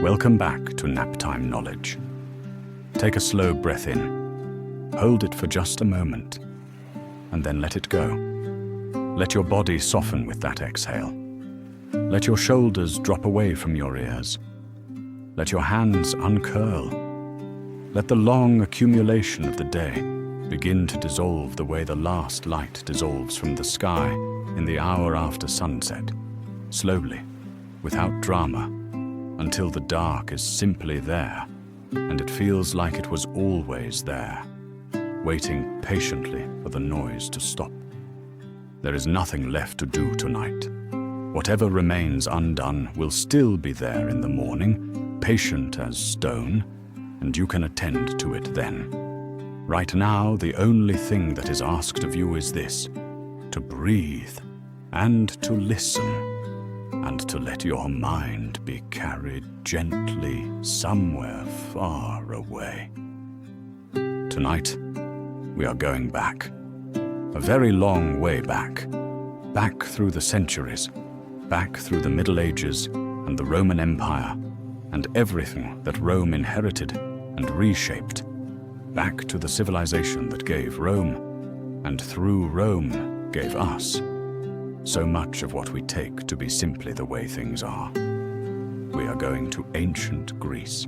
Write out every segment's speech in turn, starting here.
Welcome back to Naptime Knowledge. Take a slow breath in, hold it for just a moment, and then let it go. Let your body soften with that exhale. Let your shoulders drop away from your ears. Let your hands uncurl. Let the long accumulation of the day begin to dissolve the way the last light dissolves from the sky in the hour after sunset, slowly, without drama, until the dark is simply there, and it feels like it was always there, waiting patiently for the noise to stop. There is nothing left to do tonight. Whatever remains undone will still be there in the morning, patient as stone, and you can attend to it then. Right now, the only thing that is asked of you is this: to breathe and to listen, and to let your mind be carried gently somewhere far away. Tonight, we are going back, a very long way back, back through the centuries, back through the Middle Ages and the Roman Empire, and everything that Rome inherited and reshaped, back to the civilization that gave Rome, and through Rome gave us so much of what we take to be simply the way things are. We are going to ancient Greece,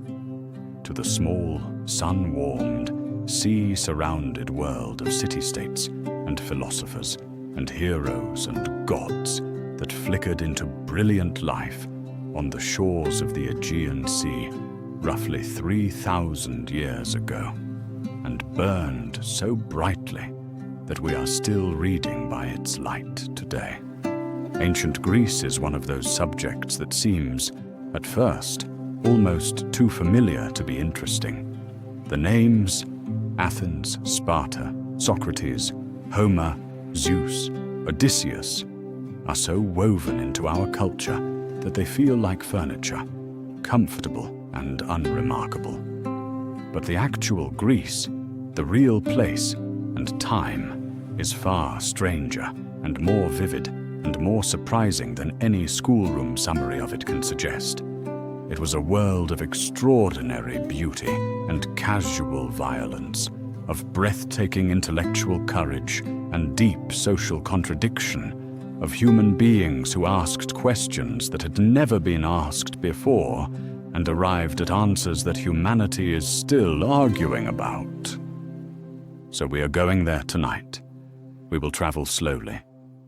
to the small, sun-warmed, sea-surrounded world of city-states and philosophers and heroes and gods that flickered into brilliant life on the shores of the Aegean Sea roughly 3,000 years ago, and burned so brightly that we are still reading by its light today. Ancient Greece is one of those subjects that seems, at first, almost too familiar to be interesting. The names Athens, Sparta, Socrates, Homer, Zeus, Odysseus are so woven into our culture that they feel like furniture, comfortable and unremarkable. But the actual Greece, the real place and time, is far stranger and more vivid and more surprising than any schoolroom summary of it can suggest. It was a world of extraordinary beauty and casual violence, of breathtaking intellectual courage and deep social contradiction, of human beings who asked questions that had never been asked before and arrived at answers that humanity is still arguing about. So we are going there tonight. We will travel slowly,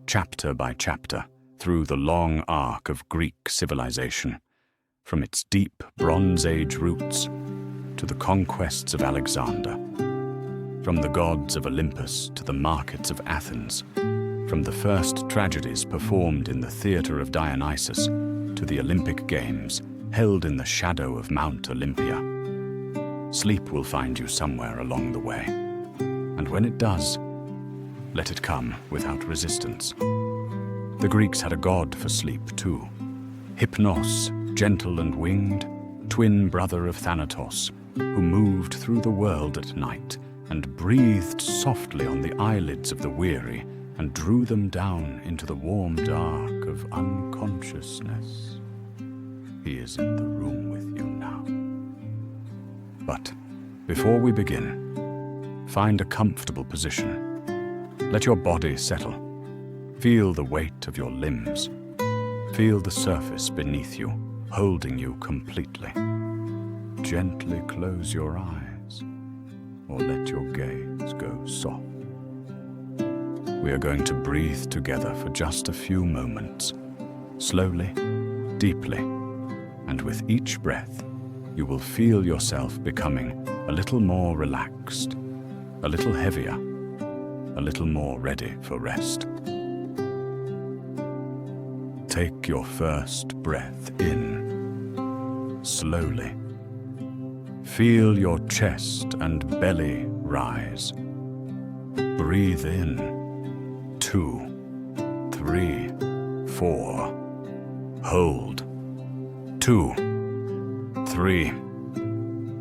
chapter by chapter, through the long arc of Greek civilization, from its deep Bronze Age roots to the conquests of Alexander, from the gods of Olympus to the markets of Athens, from the first tragedies performed in the theater of Dionysus to the Olympic Games held in the shadow of Mount Olympia. Sleep will find you somewhere along the way, and when it does, let it come without resistance. The Greeks had a god for sleep too, Hypnos, gentle and winged, twin brother of Thanatos, who moved through the world at night and breathed softly on the eyelids of the weary and drew them down into the warm dark of unconsciousness. He is in the room with you now. But before we begin, find a comfortable position. Let your body settle. Feel the weight of your limbs. Feel the surface beneath you, holding you completely. Gently close your eyes, or let your gaze go soft. We are going to breathe together for just a few moments, slowly, deeply, and with each breath, you will feel yourself becoming a little more relaxed, a little heavier, a little more ready for rest. Take your first breath in, slowly. Feel your chest and belly rise. Breathe in, 2, 3, 4. Hold, 2, 3,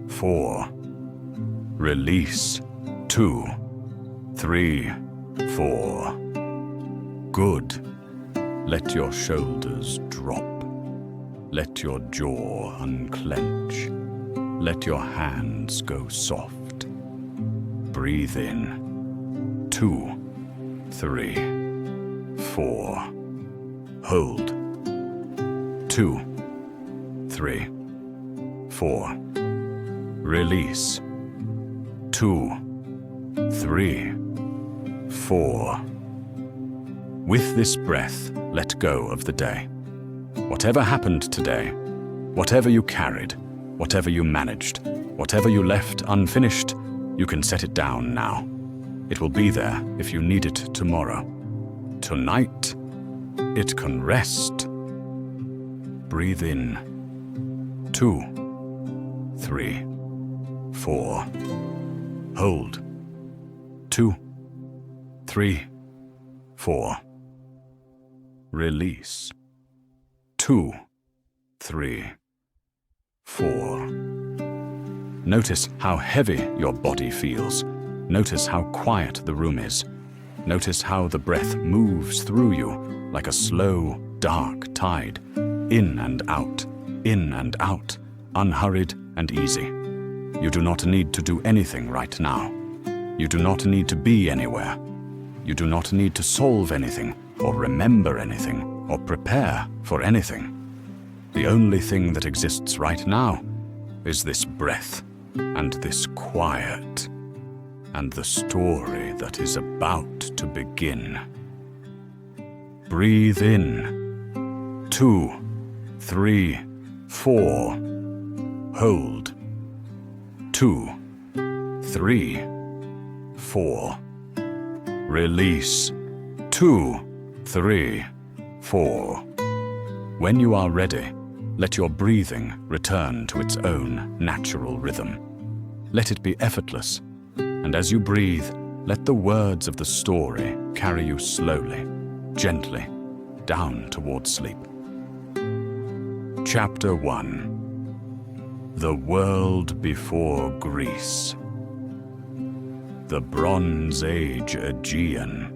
4. Release, 2, 3, 4. Good. Let your shoulders drop. Let your jaw unclench. Let your hands go soft. Breathe in. 2, 3, 4. Hold. 2, 3, 4. Release. 2, 3, 4. With this breath, let go of the day. Whatever happened today, whatever you carried, whatever you managed, whatever you left unfinished, you can set it down now. It will be there if you need it tomorrow. Tonight, it can rest. Breathe in. 2, 3, 4. Hold. 2, 3, 4. Release. 2, 3, 4. Notice how heavy your body feels. Notice how quiet the room is. Notice how the breath moves through you like a slow, dark tide, in and out, unhurried and easy. You do not need to do anything right now. You do not need to be anywhere. You do not need to solve anything, or remember anything, or prepare for anything. The only thing that exists right now is this breath, and this quiet, and the story that is about to begin. Breathe in. 2, 3, 4. Hold. 2, 3, 4. Release. 2, 3, 4. When you are ready, let your breathing return to its own natural rhythm. Let it be effortless, and as you breathe, let the words of the story carry you slowly, gently, down towards sleep. Chapter 1. The World Before Greece. The Bronze Age Aegean.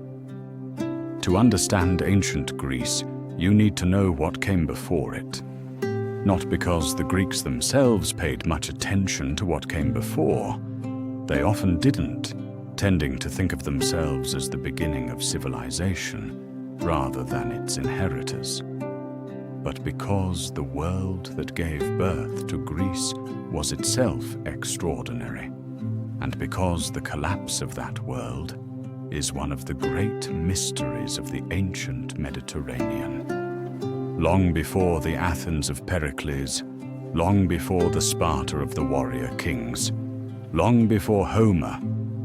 To understand ancient Greece, you need to know what came before it. Not because the Greeks themselves paid much attention to what came before. They often didn't, tending to think of themselves as the beginning of civilization, rather than its inheritors. But because the world that gave birth to Greece was itself extraordinary, and because the collapse of that world is one of the great mysteries of the ancient Mediterranean. Long before the Athens of Pericles, long before the Sparta of the warrior kings, long before Homer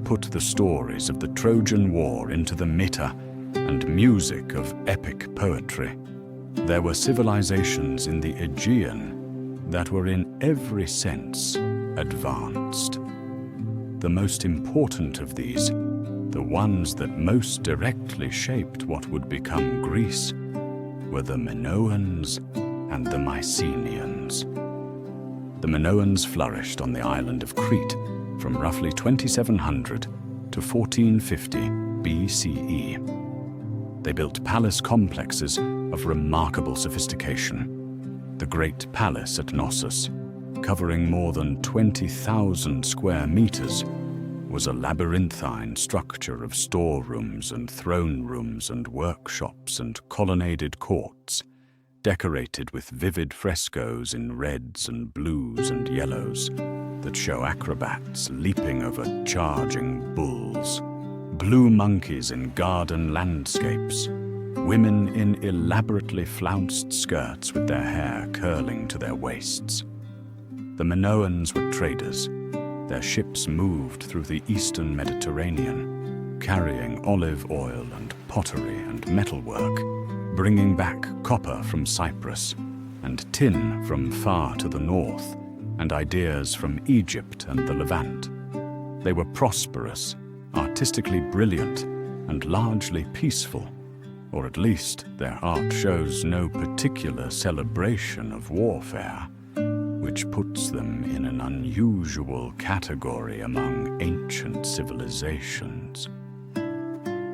put the stories of the Trojan War into the meter and music of epic poetry, there were civilizations in the Aegean that were in every sense advanced. The most important of these, the ones that most directly shaped what would become Greece, were the Minoans and the Mycenaeans. The Minoans flourished on the island of Crete from roughly 2700 to 1450 BCE. They built palace complexes of remarkable sophistication. The Great Palace at Knossos, covering more than 20,000 square meters, was a labyrinthine structure of storerooms and throne rooms and workshops and colonnaded courts, decorated with vivid frescoes in reds and blues and yellows that show acrobats leaping over charging bulls, blue monkeys in garden landscapes, women in elaborately flounced skirts with their hair curling to their waists. The Minoans were traders. Their ships moved through the eastern Mediterranean, carrying olive oil and pottery and metalwork, bringing back copper from Cyprus and tin from far to the north, and ideas from Egypt and the Levant. They were prosperous, artistically brilliant, and largely peaceful, or at least their art shows no particular celebration of warfare, which puts them in an unusual category among ancient civilizations.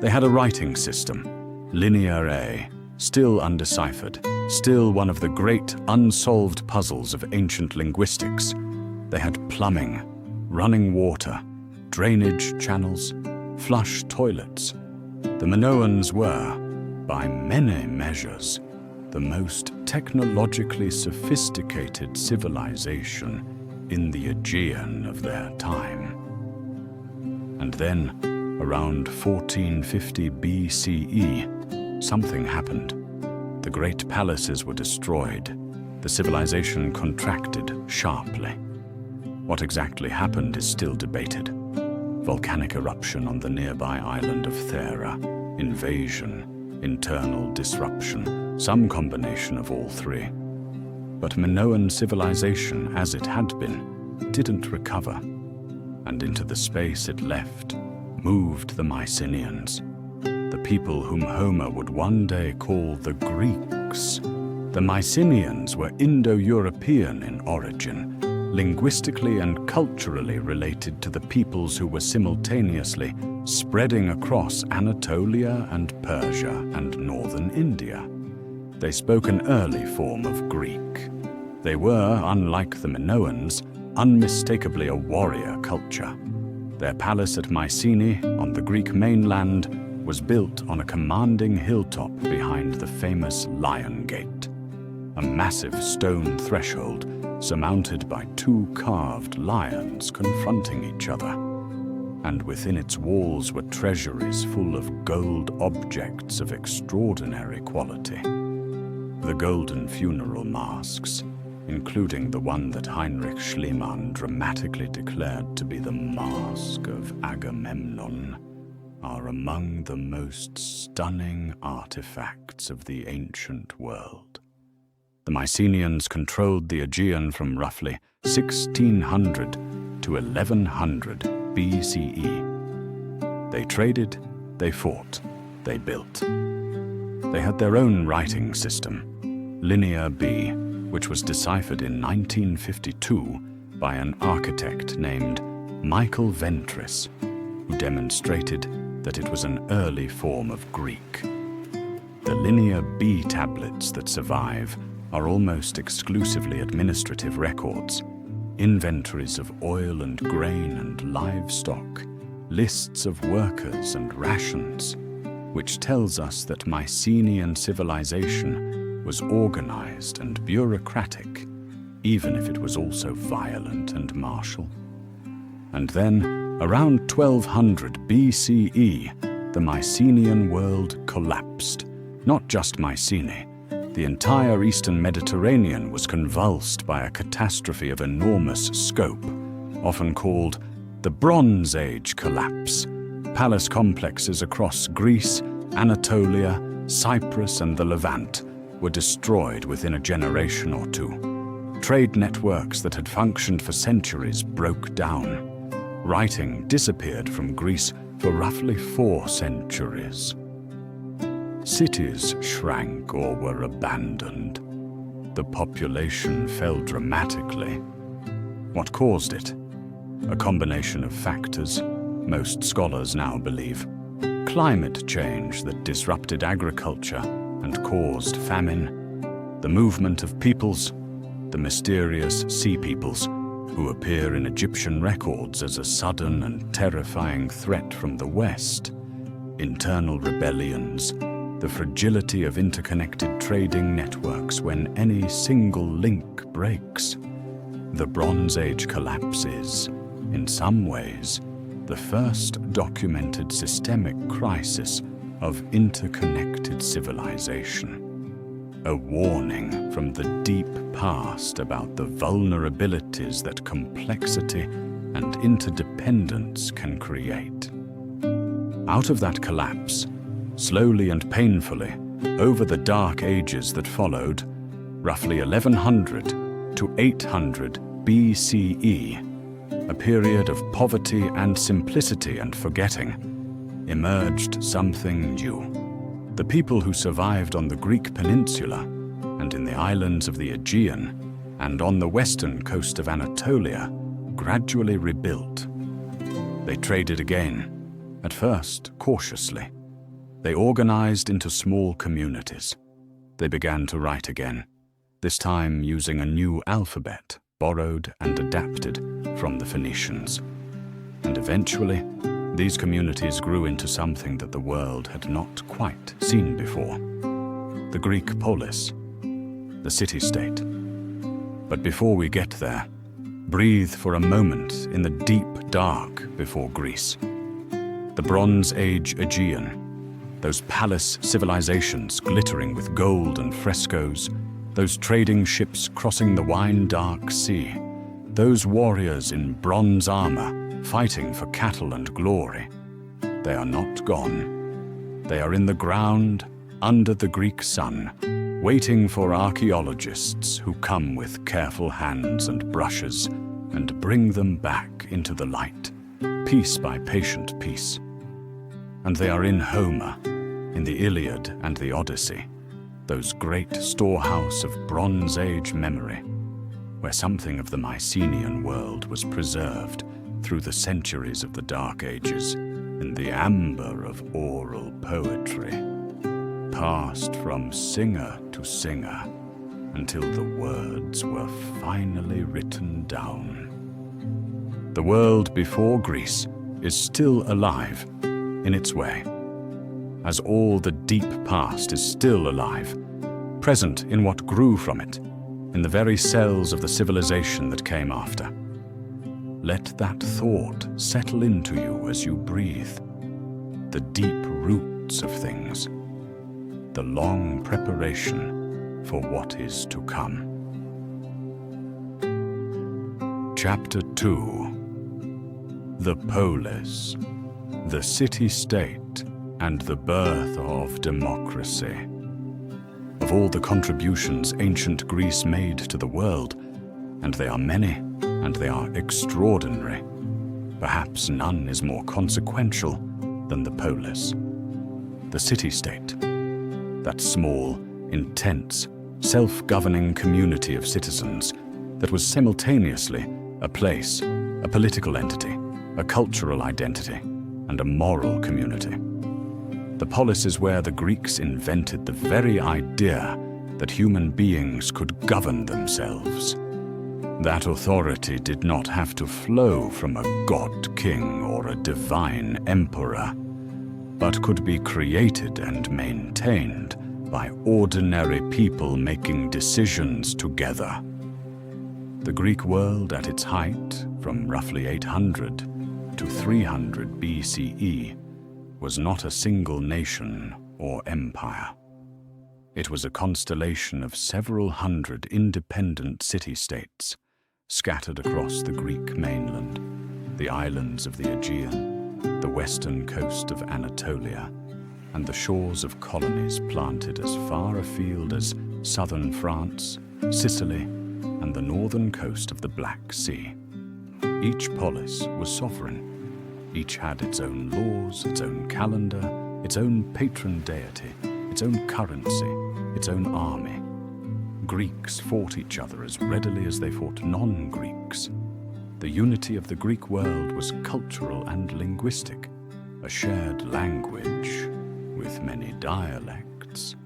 They had a writing system, Linear A, still undeciphered, Still one of the great unsolved puzzles of ancient linguistics. They had plumbing, running water, drainage channels, flush toilets. The Minoans were, by many measures, the most technologically sophisticated civilization in the Aegean of their time. And then, around 1450 BCE, something happened. The great palaces were destroyed. The civilization contracted sharply. What exactly happened is still debated. Volcanic eruption on the nearby island of Thera, invasion, internal disruption, some combination of all three. But Minoan civilization, as it had been, didn't recover, and into the space it left moved the Mycenaeans, the people whom Homer would one day call the Greeks. The Mycenaeans were Indo-European in origin, linguistically and culturally related to the peoples who were simultaneously spreading across Anatolia and Persia and northern India. They spoke an early form of Greek. They were, unlike the Minoans, unmistakably a warrior culture. Their palace at Mycenae, on the Greek mainland, was built on a commanding hilltop behind the famous Lion Gate, a massive stone threshold surmounted by two carved lions confronting each other. And within its walls were treasuries full of gold objects of extraordinary quality. The golden funeral masks, including the one that Heinrich Schliemann dramatically declared to be the mask of Agamemnon, are among the most stunning artifacts of the ancient world. The Mycenaeans controlled the Aegean from roughly 1600 to 1100 BCE. They traded, they fought, they built. They had their own writing system, Linear B, which was deciphered in 1952 by an architect named Michael Ventris, who demonstrated that it was an early form of Greek. The Linear B tablets that survive are almost exclusively administrative records, inventories of oil and grain and livestock, lists of workers and rations, which tells us that Mycenaean civilization was organized and bureaucratic, even if it was also violent and martial. And then, around 1200 BCE, the Mycenaean world collapsed. Not just Mycenae. The entire eastern Mediterranean was convulsed by a catastrophe of enormous scope, often called the Bronze Age collapse. Palace complexes across Greece, Anatolia, Cyprus, and the Levant were destroyed within a generation or two. Trade networks that had functioned for centuries broke down. Writing disappeared from Greece for roughly 4 centuries. Cities shrank or were abandoned. The population fell dramatically. What caused it? A combination of factors, most scholars now believe. Climate change that disrupted agriculture and caused famine. The movement of peoples, the mysterious sea peoples, who appear in Egyptian records as a sudden and terrifying threat from the West. Internal rebellions, the fragility of interconnected trading networks when any single link breaks. The Bronze Age collapse is, in some ways, the first documented systemic crisis of interconnected civilization. A warning from the deep past about the vulnerabilities that complexity and interdependence can create. Out of that collapse, slowly and painfully, over the dark ages that followed, roughly 1100 to 800 BCE, a period of poverty and simplicity and forgetting, emerged something new. The people who survived on the Greek peninsula and in the islands of the Aegean and on the western coast of Anatolia gradually rebuilt. They traded again, at first cautiously. They organized into small communities. They began to write again, this time using a new alphabet borrowed and adapted from the Phoenicians. And eventually, these communities grew into something that the world had not quite seen before. The Greek polis, the city-state. But before we get there, breathe for a moment in the deep dark before Greece. The Bronze Age Aegean, those palace civilizations glittering with gold and frescoes, those trading ships crossing the wine-dark sea, those warriors in bronze armor fighting for cattle and glory. They are not gone. They are in the ground, under the Greek sun, waiting for archaeologists who come with careful hands and brushes and bring them back into the light, piece by patient piece. And they are in Homer, in the Iliad and the Odyssey, those great storehouse of Bronze Age memory, where something of the Mycenaean world was preserved through the centuries of the Dark Ages in the amber of oral poetry, passed from singer to singer until the words were finally written down. The world before Greece is still alive in its way, as all the deep past is still alive, present in what grew from it, in the very cells of the civilization that came after. Let that thought settle into you as you breathe. The deep roots of things, the long preparation for what is to come. Chapter 2. The Polis, the city-state, and the birth of democracy. Of all the contributions ancient Greece made to the world, and they are many, and they are extraordinary, perhaps none is more consequential than the polis, the city-state, that small, intense, self-governing community of citizens that was simultaneously a place, a political entity, a cultural identity, and a moral community. The polis is where the Greeks invented the very idea that human beings could govern themselves. That authority did not have to flow from a god-king or a divine emperor, but could be created and maintained by ordinary people making decisions together. The Greek world at its height, from roughly 800 to 300 BCE, was not a single nation or empire. It was a constellation of several hundred independent city-states, scattered across the Greek mainland, the islands of the Aegean, the western coast of Anatolia, and the shores of colonies planted as far afield as southern France, Sicily, and the northern coast of the Black Sea. Each polis was sovereign. Each had its own laws, its own calendar, its own patron deity, its own currency, its own army. Greeks fought each other as readily as they fought non-Greeks. The unity of the Greek world was cultural and linguistic, a shared language with many dialects,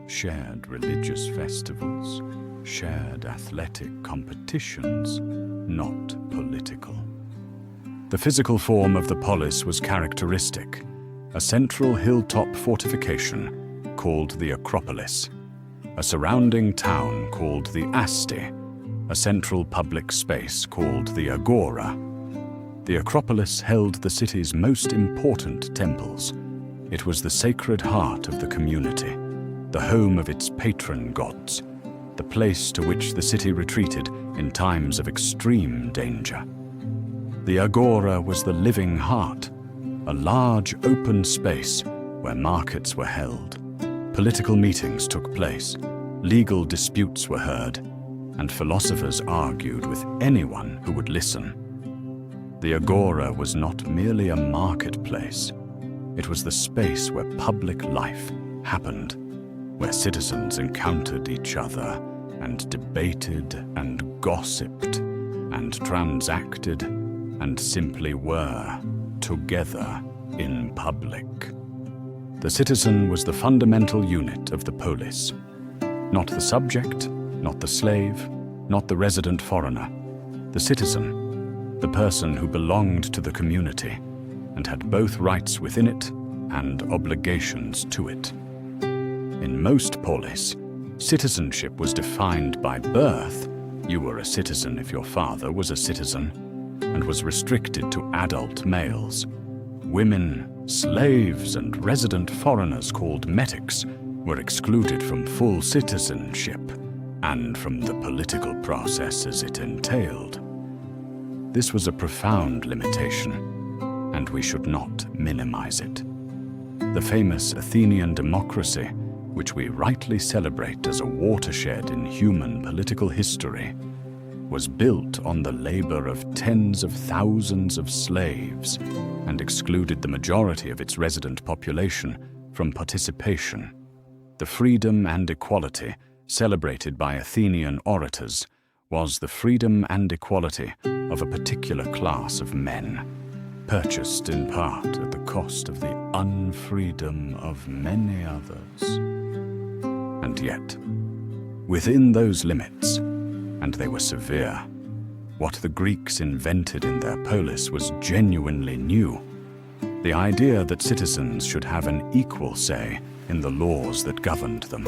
shared religious festivals, shared athletic competitions, not political. The physical form of the polis was characteristic, a central hilltop fortification called the Acropolis, a surrounding town called the Asti, a central public space called the Agora. The Acropolis held the city's most important temples. It was the sacred heart of the community, the home of its patron gods, the place to which the city retreated in times of extreme danger. The Agora was the living heart, a large open space where markets were held, political meetings took place, legal disputes were heard, and philosophers argued with anyone who would listen. The Agora was not merely a marketplace. It was the space where public life happened, where citizens encountered each other and debated and gossiped and transacted and simply were together in public. The citizen was the fundamental unit of the polis. Not the subject, not the slave, not the resident foreigner. The citizen, the person who belonged to the community and had both rights within it and obligations to it. In most polis, citizenship was defined by birth. You were a citizen if your father was a citizen, and was restricted to adult males. Women, slaves, and resident foreigners called metics were excluded from full citizenship and from the political processes it entailed. This was a profound limitation, and we should not minimize it. The famous Athenian democracy, which we rightly celebrate as a watershed in human political history, was built on the labor of tens of thousands of slaves and excluded the majority of its resident population from participation. The freedom and equality celebrated by Athenian orators was the freedom and equality of a particular class of men, purchased in part at the cost of the unfreedom of many others. And yet, within those limits, and they were severe, what the Greeks invented in their polis was genuinely new. The idea that citizens should have an equal say in the laws that governed them.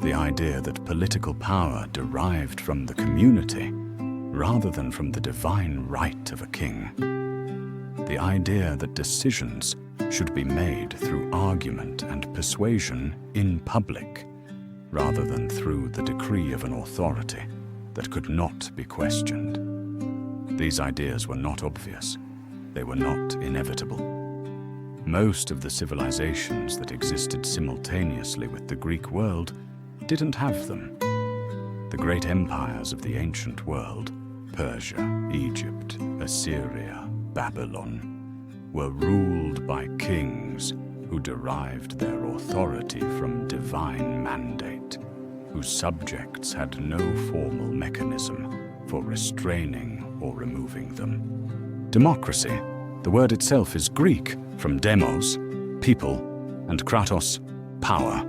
The idea that political power derived from the community rather than from the divine right of a king. The idea that decisions should be made through argument and persuasion in public rather than through the decree of an authority that could not be questioned. These ideas were not obvious. They were not inevitable. Most of the civilizations that existed simultaneously with the Greek world didn't have them. The great empires of the ancient world, Persia, Egypt, Assyria, Babylon, were ruled by kings who derived their authority from divine mandate, whose subjects had no formal mechanism for restraining or removing them. Democracy, the word itself is Greek, from demos, people, and kratos, power,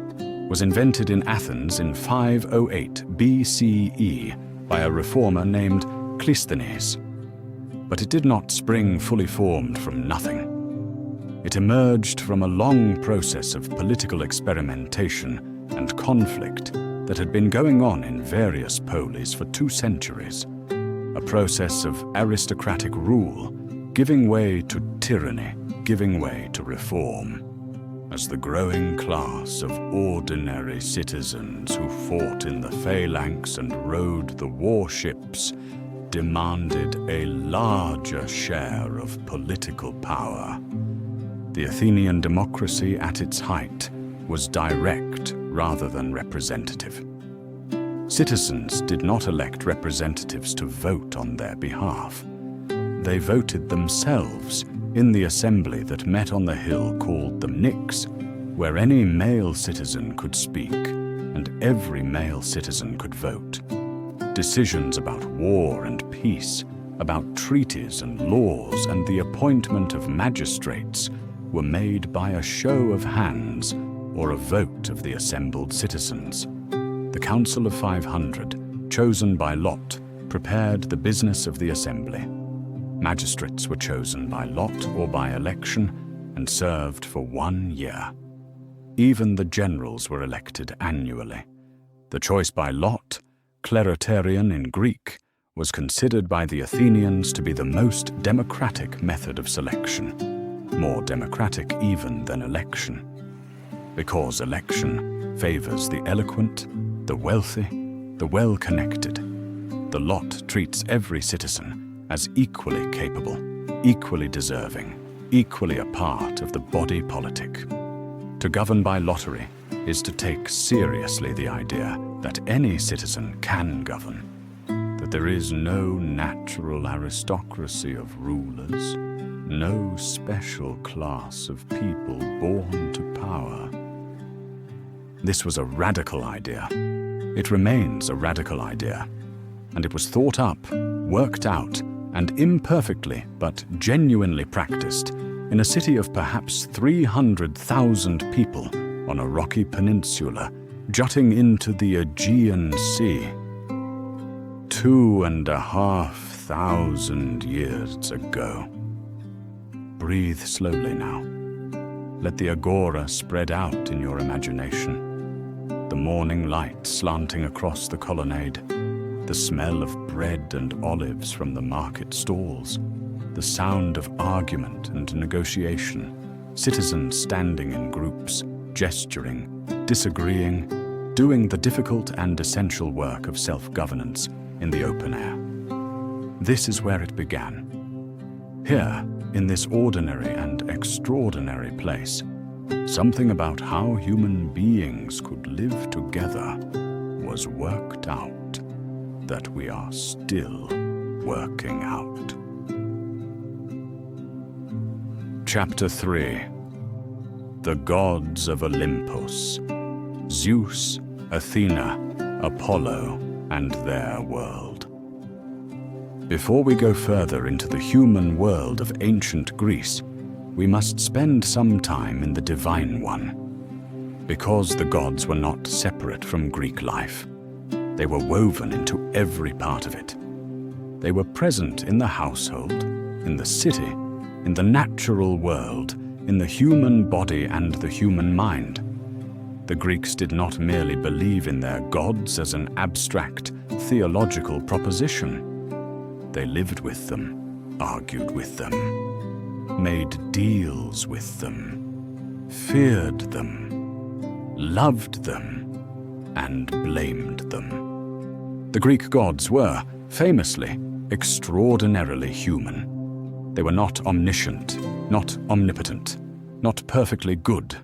was invented in Athens in 508 BCE by a reformer named Cleisthenes. But it did not spring fully formed from nothing. It emerged from a long process of political experimentation and conflict that had been going on in various polis for 2 centuries, a process of aristocratic rule giving way to tyranny, giving way to reform, as the growing class of ordinary citizens who fought in the phalanx and rowed the warships demanded a larger share of political power. The Athenian democracy at its height was direct rather than representative. Citizens did not elect representatives to vote on their behalf. They voted themselves in the assembly that met on the hill called the Pnyx, where any male citizen could speak and every male citizen could vote. Decisions about war and peace, about treaties and laws and the appointment of magistrates were made by a show of hands or a vote of the assembled citizens. The Council of 500, chosen by lot, prepared the business of the assembly. Magistrates were chosen by lot or by election and served for 1 year. Even the generals were elected annually. The choice by lot, kleroterion in Greek, was considered by the Athenians to be the most democratic method of selection, more democratic even than election, because election favors the eloquent, the wealthy, the well-connected. The lot treats every citizen as equally capable, equally deserving, equally a part of the body politic. To govern by lottery is to take seriously the idea that any citizen can govern, that there is no natural aristocracy of rulers, no special class of people born to power. This was a radical idea. It remains a radical idea, and it was thought up, worked out, and imperfectly but genuinely practiced in a city of perhaps 300,000 people on a rocky peninsula jutting into the Aegean Sea. 2,500 years ago. Breathe slowly now. Let the Agora spread out in your imagination. The morning light slanting across the colonnade, the smell of bread and olives from the market stalls, the sound of argument and negotiation, citizens standing in groups, gesturing, disagreeing, doing the difficult and essential work of self-governance in the open air. This is where it began. Here, in this ordinary and extraordinary place, something about how human beings could live together was worked out, that we are still working out. Chapter 3. The Gods of Olympus, Zeus, Athena, Apollo, and their world. Before we go further into the human world of ancient Greece, we must spend some time in the divine one. Because the gods were not separate from Greek life, they were woven into every part of it. They were present in the household, in the city, in the natural world, in the human body and the human mind. The Greeks did not merely believe in their gods as an abstract, theological proposition. They lived with them, argued with them, made deals with them, feared them, loved them, and blamed them. The Greek gods were, famously, extraordinarily human. They were not omniscient, not omnipotent, not perfectly good.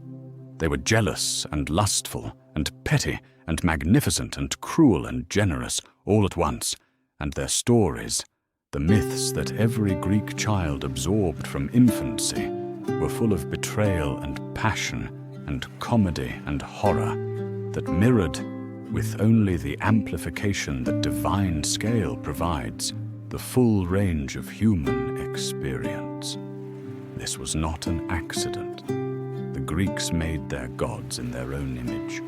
They were jealous and lustful and petty and magnificent and cruel and generous all at once, and their stories, the myths that every Greek child absorbed from infancy, were full of betrayal and passion and comedy and horror that mirrored, with only the amplification that divine scale provides, the full range of human experience. This was not an accident. The Greeks made their gods in their own image,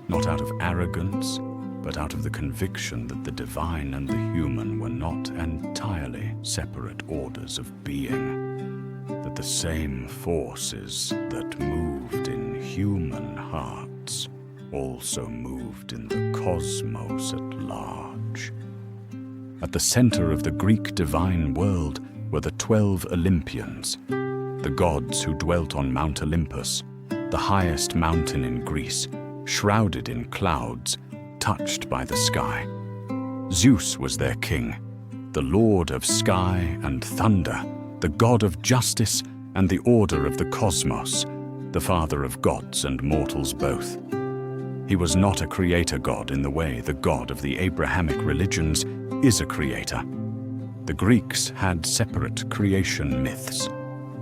not out of arrogance, but out of the conviction that the divine and the human were not entirely separate orders of being, that the same forces that moved in human hearts also moved in the cosmos at large. At the center of the Greek divine world were the 12 Olympians, the gods who dwelt on Mount Olympus, the highest mountain in Greece, shrouded in clouds, touched by the sky. Zeus was their king, the lord of sky and thunder, the god of justice and the order of the cosmos, the father of gods and mortals both. He was not a creator god in the way the god of the Abrahamic religions is a creator. The Greeks had separate creation myths,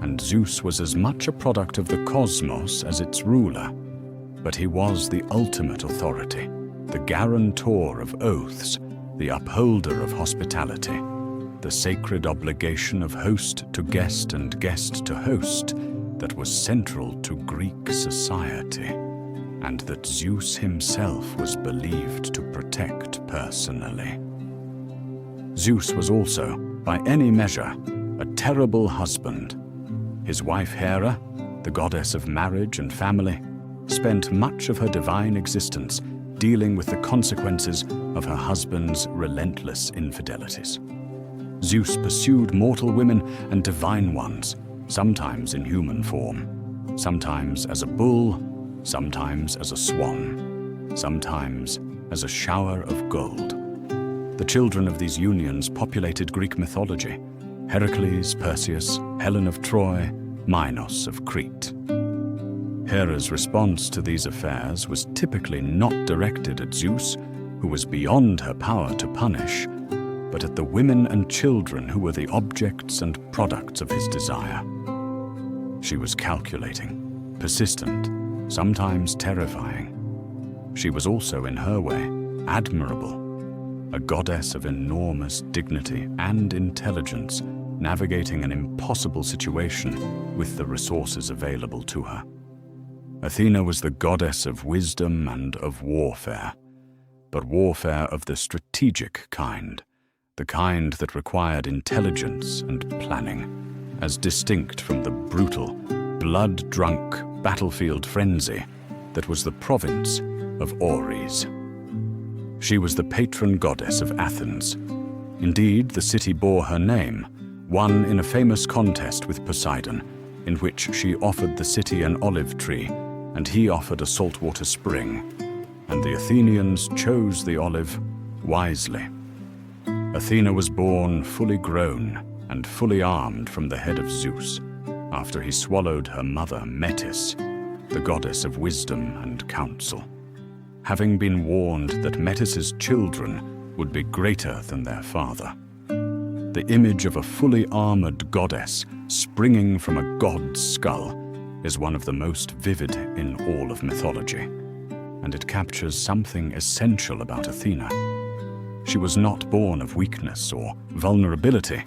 and Zeus was as much a product of the cosmos as its ruler, but he was the ultimate authority, the guarantor of oaths, the upholder of hospitality, the sacred obligation of host to guest and guest to host that was central to Greek society, and that Zeus himself was believed to protect personally. Zeus was also, by any measure, a terrible husband. His wife Hera, the goddess of marriage and family, spent much of her divine existence dealing with the consequences of her husband's relentless infidelities. Zeus pursued mortal women and divine ones, sometimes in human form, sometimes as a bull, sometimes as a swan, sometimes as a shower of gold. The children of these unions populated Greek mythology: Heracles, Perseus, Helen of Troy, Minos of Crete. Hera's response to these affairs was typically not directed at Zeus, who was beyond her power to punish, but at the women and children who were the objects and products of his desire. She was calculating, persistent, sometimes terrifying. She was also, in her way, admirable, a goddess of enormous dignity and intelligence, navigating an impossible situation with the resources available to her. Athena was the goddess of wisdom and of warfare, but warfare of the strategic kind, the kind that required intelligence and planning, as distinct from the brutal, blood-drunk battlefield frenzy that was the province of Oris. She was the patron goddess of Athens. Indeed, the city bore her name, won in a famous contest with Poseidon, in which she offered the city an olive tree, and he offered a saltwater spring, and the Athenians chose the olive wisely. Athena was born fully grown and fully armed from the head of Zeus, after he swallowed her mother Metis, the goddess of wisdom and counsel, having been warned that Metis's children would be greater than their father. The image of a fully armored goddess springing from a god's skull is one of the most vivid in all of mythology, and it captures something essential about Athena. She was not born of weakness or vulnerability,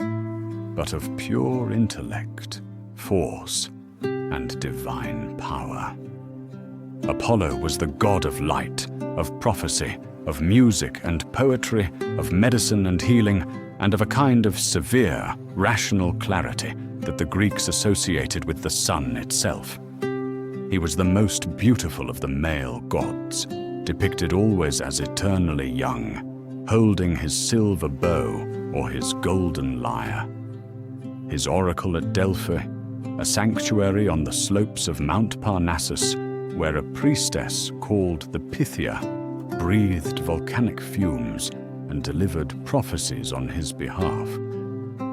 but of pure intellect, force, and divine power. Apollo was the god of light, of prophecy, of music and poetry, of medicine and healing, and of a kind of severe, rational clarity that the Greeks associated with the sun itself. He was the most beautiful of the male gods, depicted always as eternally young, holding his silver bow or his golden lyre. His oracle at Delphi, a sanctuary on the slopes of Mount Parnassus, where a priestess called the Pythia breathed volcanic fumes and delivered prophecies on his behalf,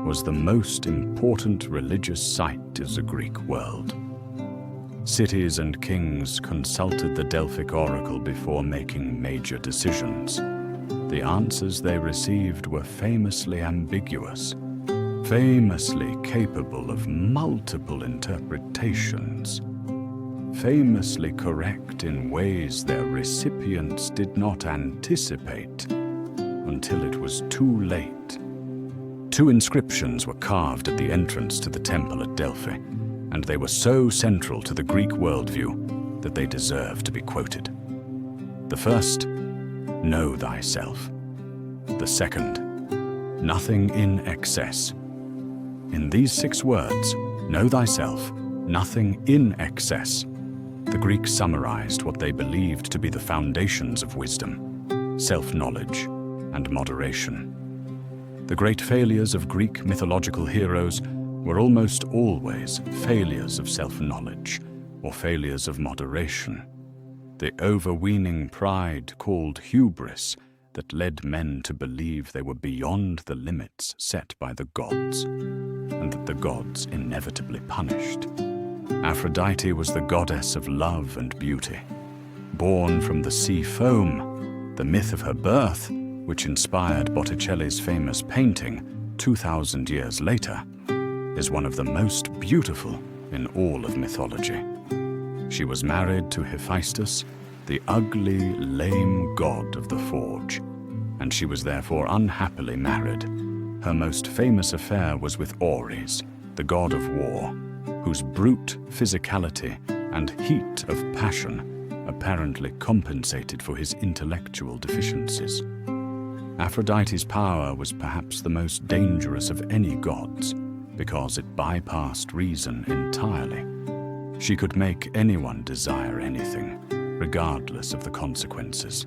was the most important religious site of the Greek world. Cities and kings consulted the Delphic oracle before making major decisions. The answers they received were famously ambiguous, famously capable of multiple interpretations, famously correct in ways their recipients did not anticipate until it was too late. 2 inscriptions were carved at the entrance to the temple at Delphi, and they were so central to the Greek worldview that they deserve to be quoted. The first, "Know thyself." The second, "Nothing in excess." In these 6 words, "Know thyself, nothing in excess," the Greeks summarized what they believed to be the foundations of wisdom, self-knowledge, and moderation. The great failures of Greek mythological heroes were almost always failures of self-knowledge or failures of moderation. The overweening pride called hubris that led men to believe they were beyond the limits set by the gods, and that the gods inevitably punished. Aphrodite was the goddess of love and beauty. Born from the sea foam, the myth of her birth, which inspired Botticelli's famous painting 2,000 years later, is one of the most beautiful in all of mythology. She was married to Hephaestus, the ugly, lame god of the forge, and she was therefore unhappily married. Her most famous affair was with Oris, the god of war, whose brute physicality and heat of passion apparently compensated for his intellectual deficiencies. Aphrodite's power was perhaps the most dangerous of any gods, because it bypassed reason entirely. She could make anyone desire anything, regardless of the consequences.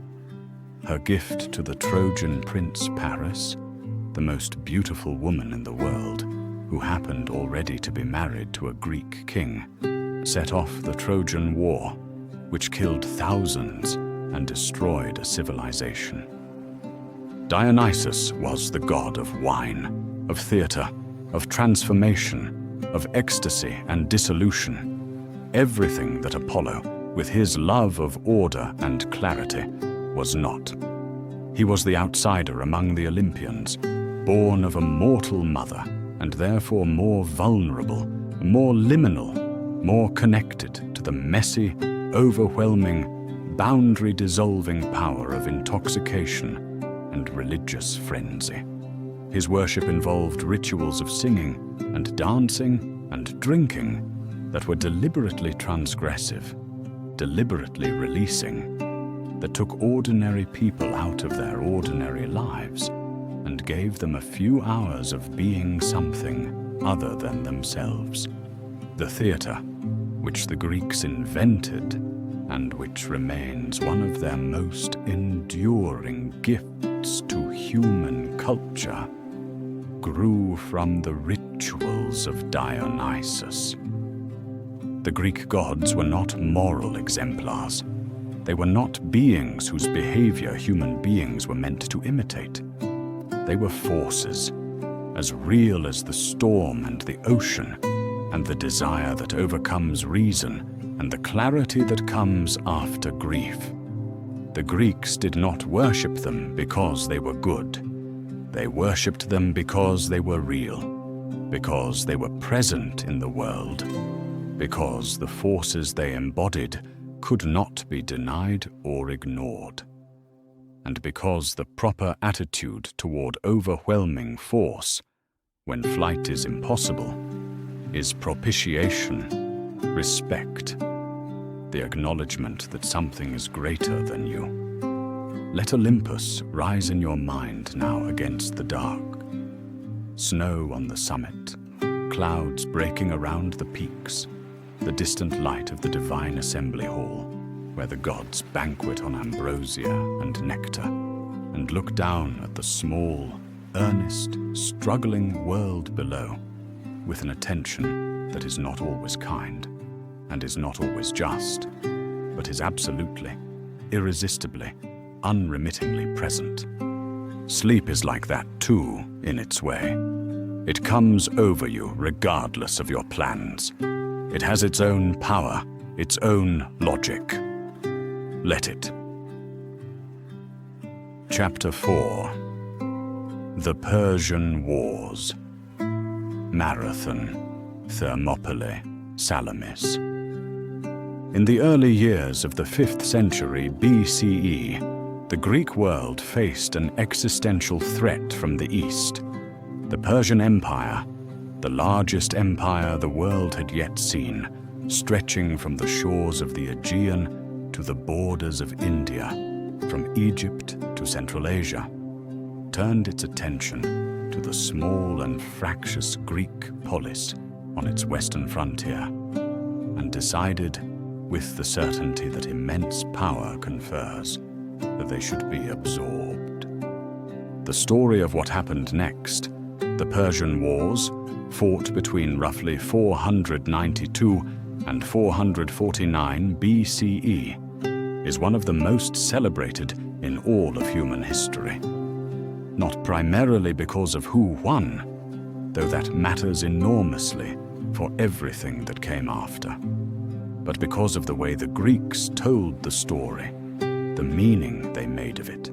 Her gift to the Trojan prince Paris, the most beautiful woman in the world, who happened already to be married to a Greek king, set off the Trojan War, which killed thousands and destroyed a civilization. Dionysus was the god of wine, of theater, of transformation, of ecstasy and dissolution. Everything that Apollo, with his love of order and clarity, was not. He was the outsider among the Olympians, born of a mortal mother, and therefore more vulnerable, more liminal, more connected to the messy, overwhelming, boundary-dissolving power of intoxication and religious frenzy. His worship involved rituals of singing and dancing and drinking that were deliberately transgressive, deliberately releasing, that took ordinary people out of their ordinary lives and gave them a few hours of being something other than themselves. The theatre, which the Greeks invented and which remains one of their most enduring gifts to human culture, grew from the rituals of Dionysus. The Greek gods were not moral exemplars. They were not beings whose behavior human beings were meant to imitate. They were forces, as real as the storm and the ocean, and the desire that overcomes reason, and the clarity that comes after grief. The Greeks did not worship them because they were good. They worshipped them because they were real, because they were present in the world, because the forces they embodied could not be denied or ignored, and because the proper attitude toward overwhelming force, when flight is impossible, is propitiation, respect, the acknowledgement that something is greater than you. Let Olympus rise in your mind now against the dark. Snow on the summit, clouds breaking around the peaks, the distant light of the divine assembly hall, where the gods banquet on ambrosia and nectar, and look down at the small, earnest, struggling world below, with an attention that is not always kind, and is not always just, but is absolutely, irresistibly, unremittingly present. Sleep is like that too, in its way. It comes over you regardless of your plans. It has its own power, its own logic. Let it. Chapter 4. The Persian Wars. Marathon, Thermopylae, Salamis. In the early years of the 5th century BCE, the Greek world faced an existential threat from the east. The Persian Empire, the largest empire the world had yet seen, stretching from the shores of the Aegean to the borders of India, from Egypt to Central Asia, turned its attention to the small and fractious Greek Polis on its western frontier, and decided, with the certainty that immense power confers, that they should be absorbed. The story of what happened next, the Persian Wars, fought between roughly 492 and 449 BCE, is one of the most celebrated in all of human history. Not primarily because of who won, though that matters enormously for everything that came after, but because of the way the Greeks told the story, the meaning they made of it,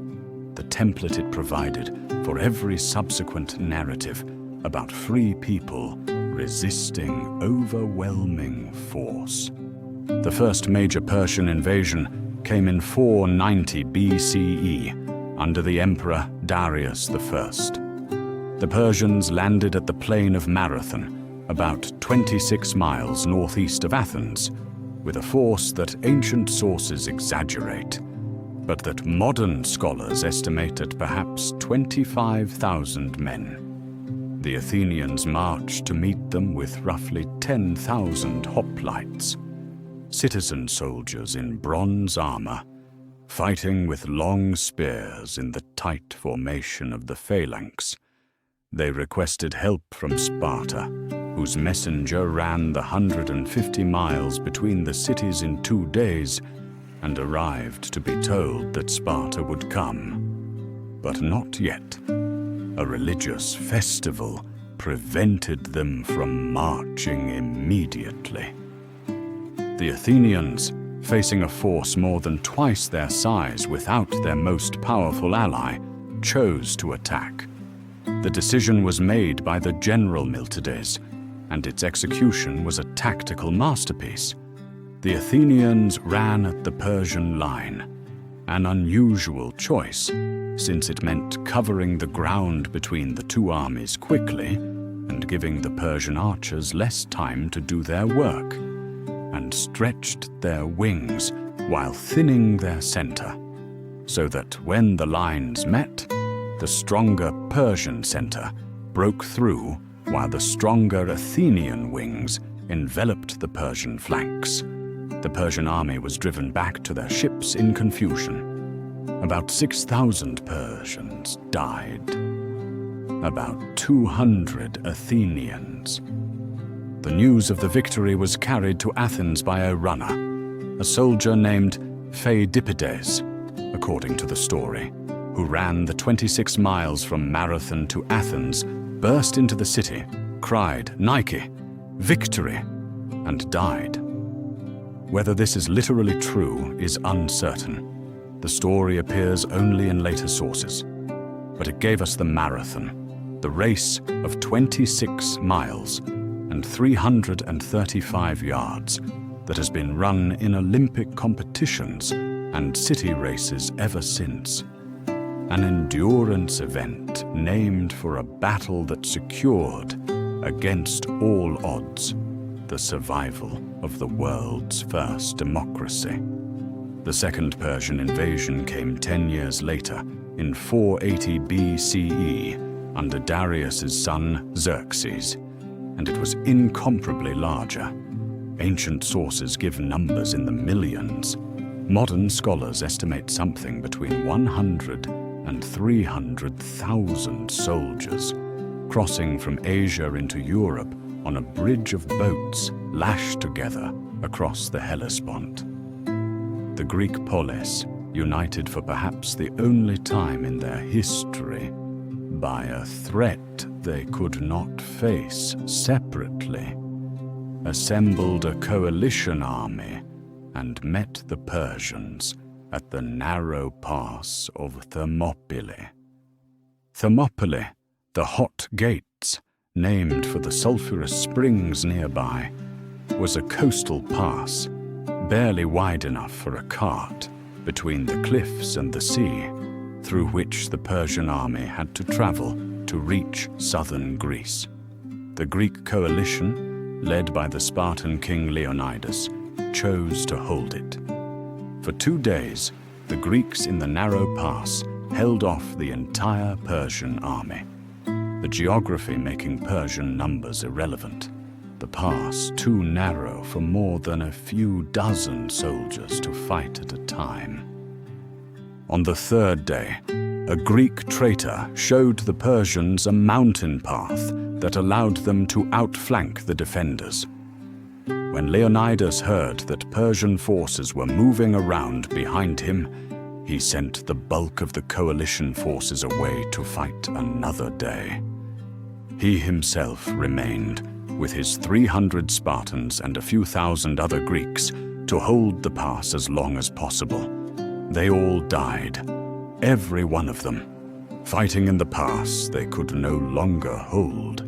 the template it provided for every subsequent narrative about free people resisting overwhelming force. The first major Persian invasion came in 490 BCE under the Emperor Darius I. The Persians landed at the plain of Marathon, about 26 miles northeast of Athens, with a force that ancient sources exaggerate, but that modern scholars estimate at perhaps 25,000 men. The Athenians marched to meet them with roughly 10,000 hoplites, citizen soldiers in bronze armor, fighting with long spears in the tight formation of the phalanx. They requested help from Sparta, whose messenger ran the 150 miles between the cities in 2 days and arrived to be told that Sparta would come. But not yet. A religious festival prevented them from marching immediately. The Athenians, facing a force more than twice their size without their most powerful ally, chose to attack. The decision was made by the general Miltiades, and its execution was a tactical masterpiece. The Athenians ran at the Persian line, an unusual choice, since it meant covering the ground between the two armies quickly and giving the Persian archers less time to do their work. and stretched their wings while thinning their center, so that when the lines met, the stronger Persian center broke through while the stronger Athenian wings enveloped the Persian flanks. The Persian army was driven back to their ships in confusion. About 6,000 Persians died. About 200 Athenians. The news of the victory was carried to Athens by a runner, a soldier named Pheidippides, according to the story, who ran the 26 miles from Marathon to Athens, burst into the city, cried, "Nike, victory!" and died. Whether this is literally true is uncertain. The story appears only in later sources, but it gave us the marathon, the race of 26 miles and 335 yards that has been run in Olympic competitions and city races ever since. An endurance event named for a battle that secured, against all odds, the survival of the world's first democracy. The Second Persian invasion came 10 years later, in 480 BCE, under Darius's son Xerxes, and it was incomparably larger. Ancient sources give numbers in the millions. Modern scholars estimate something between 100 and 300,000 soldiers, crossing from Asia into Europe on a bridge of boats lashed together across the Hellespont. The Greek Polis, united for perhaps the only time in their history, by a threat they could not face separately, assembled a coalition army and met the Persians at the narrow pass of Thermopylae. Thermopylae, the hot gates, named for the sulphurous springs nearby, was a coastal pass, barely wide enough for a cart, between the cliffs and the sea, through which the Persian army had to travel to reach southern Greece. The Greek coalition, led by the Spartan king Leonidas, chose to hold it. For 2 days, the Greeks in the narrow pass held off the entire Persian army, the geography making Persian numbers irrelevant, the pass too narrow for more than a few dozen soldiers to fight at a time. On the 3rd day, a Greek traitor showed the Persians a mountain path that allowed them to outflank the defenders. When Leonidas heard that Persian forces were moving around behind him, he sent the bulk of the coalition forces away to fight another day. He himself remained, with his 300 Spartans and a few thousand other Greeks, to hold the pass as long as possible. They all died, every one of them, fighting in the pass they could no longer hold.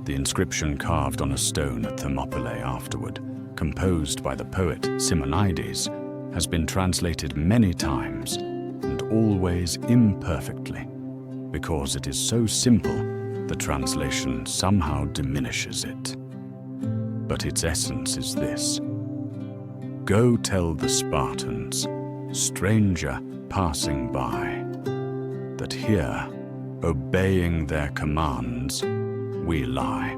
The inscription carved on a stone at Thermopylae afterward, composed by the poet Simonides, has been translated many times, and always imperfectly. Because it is so simple, the translation somehow diminishes it. But its essence is this: "Go tell the Spartans, stranger passing by, that here, obeying their commands, we lie."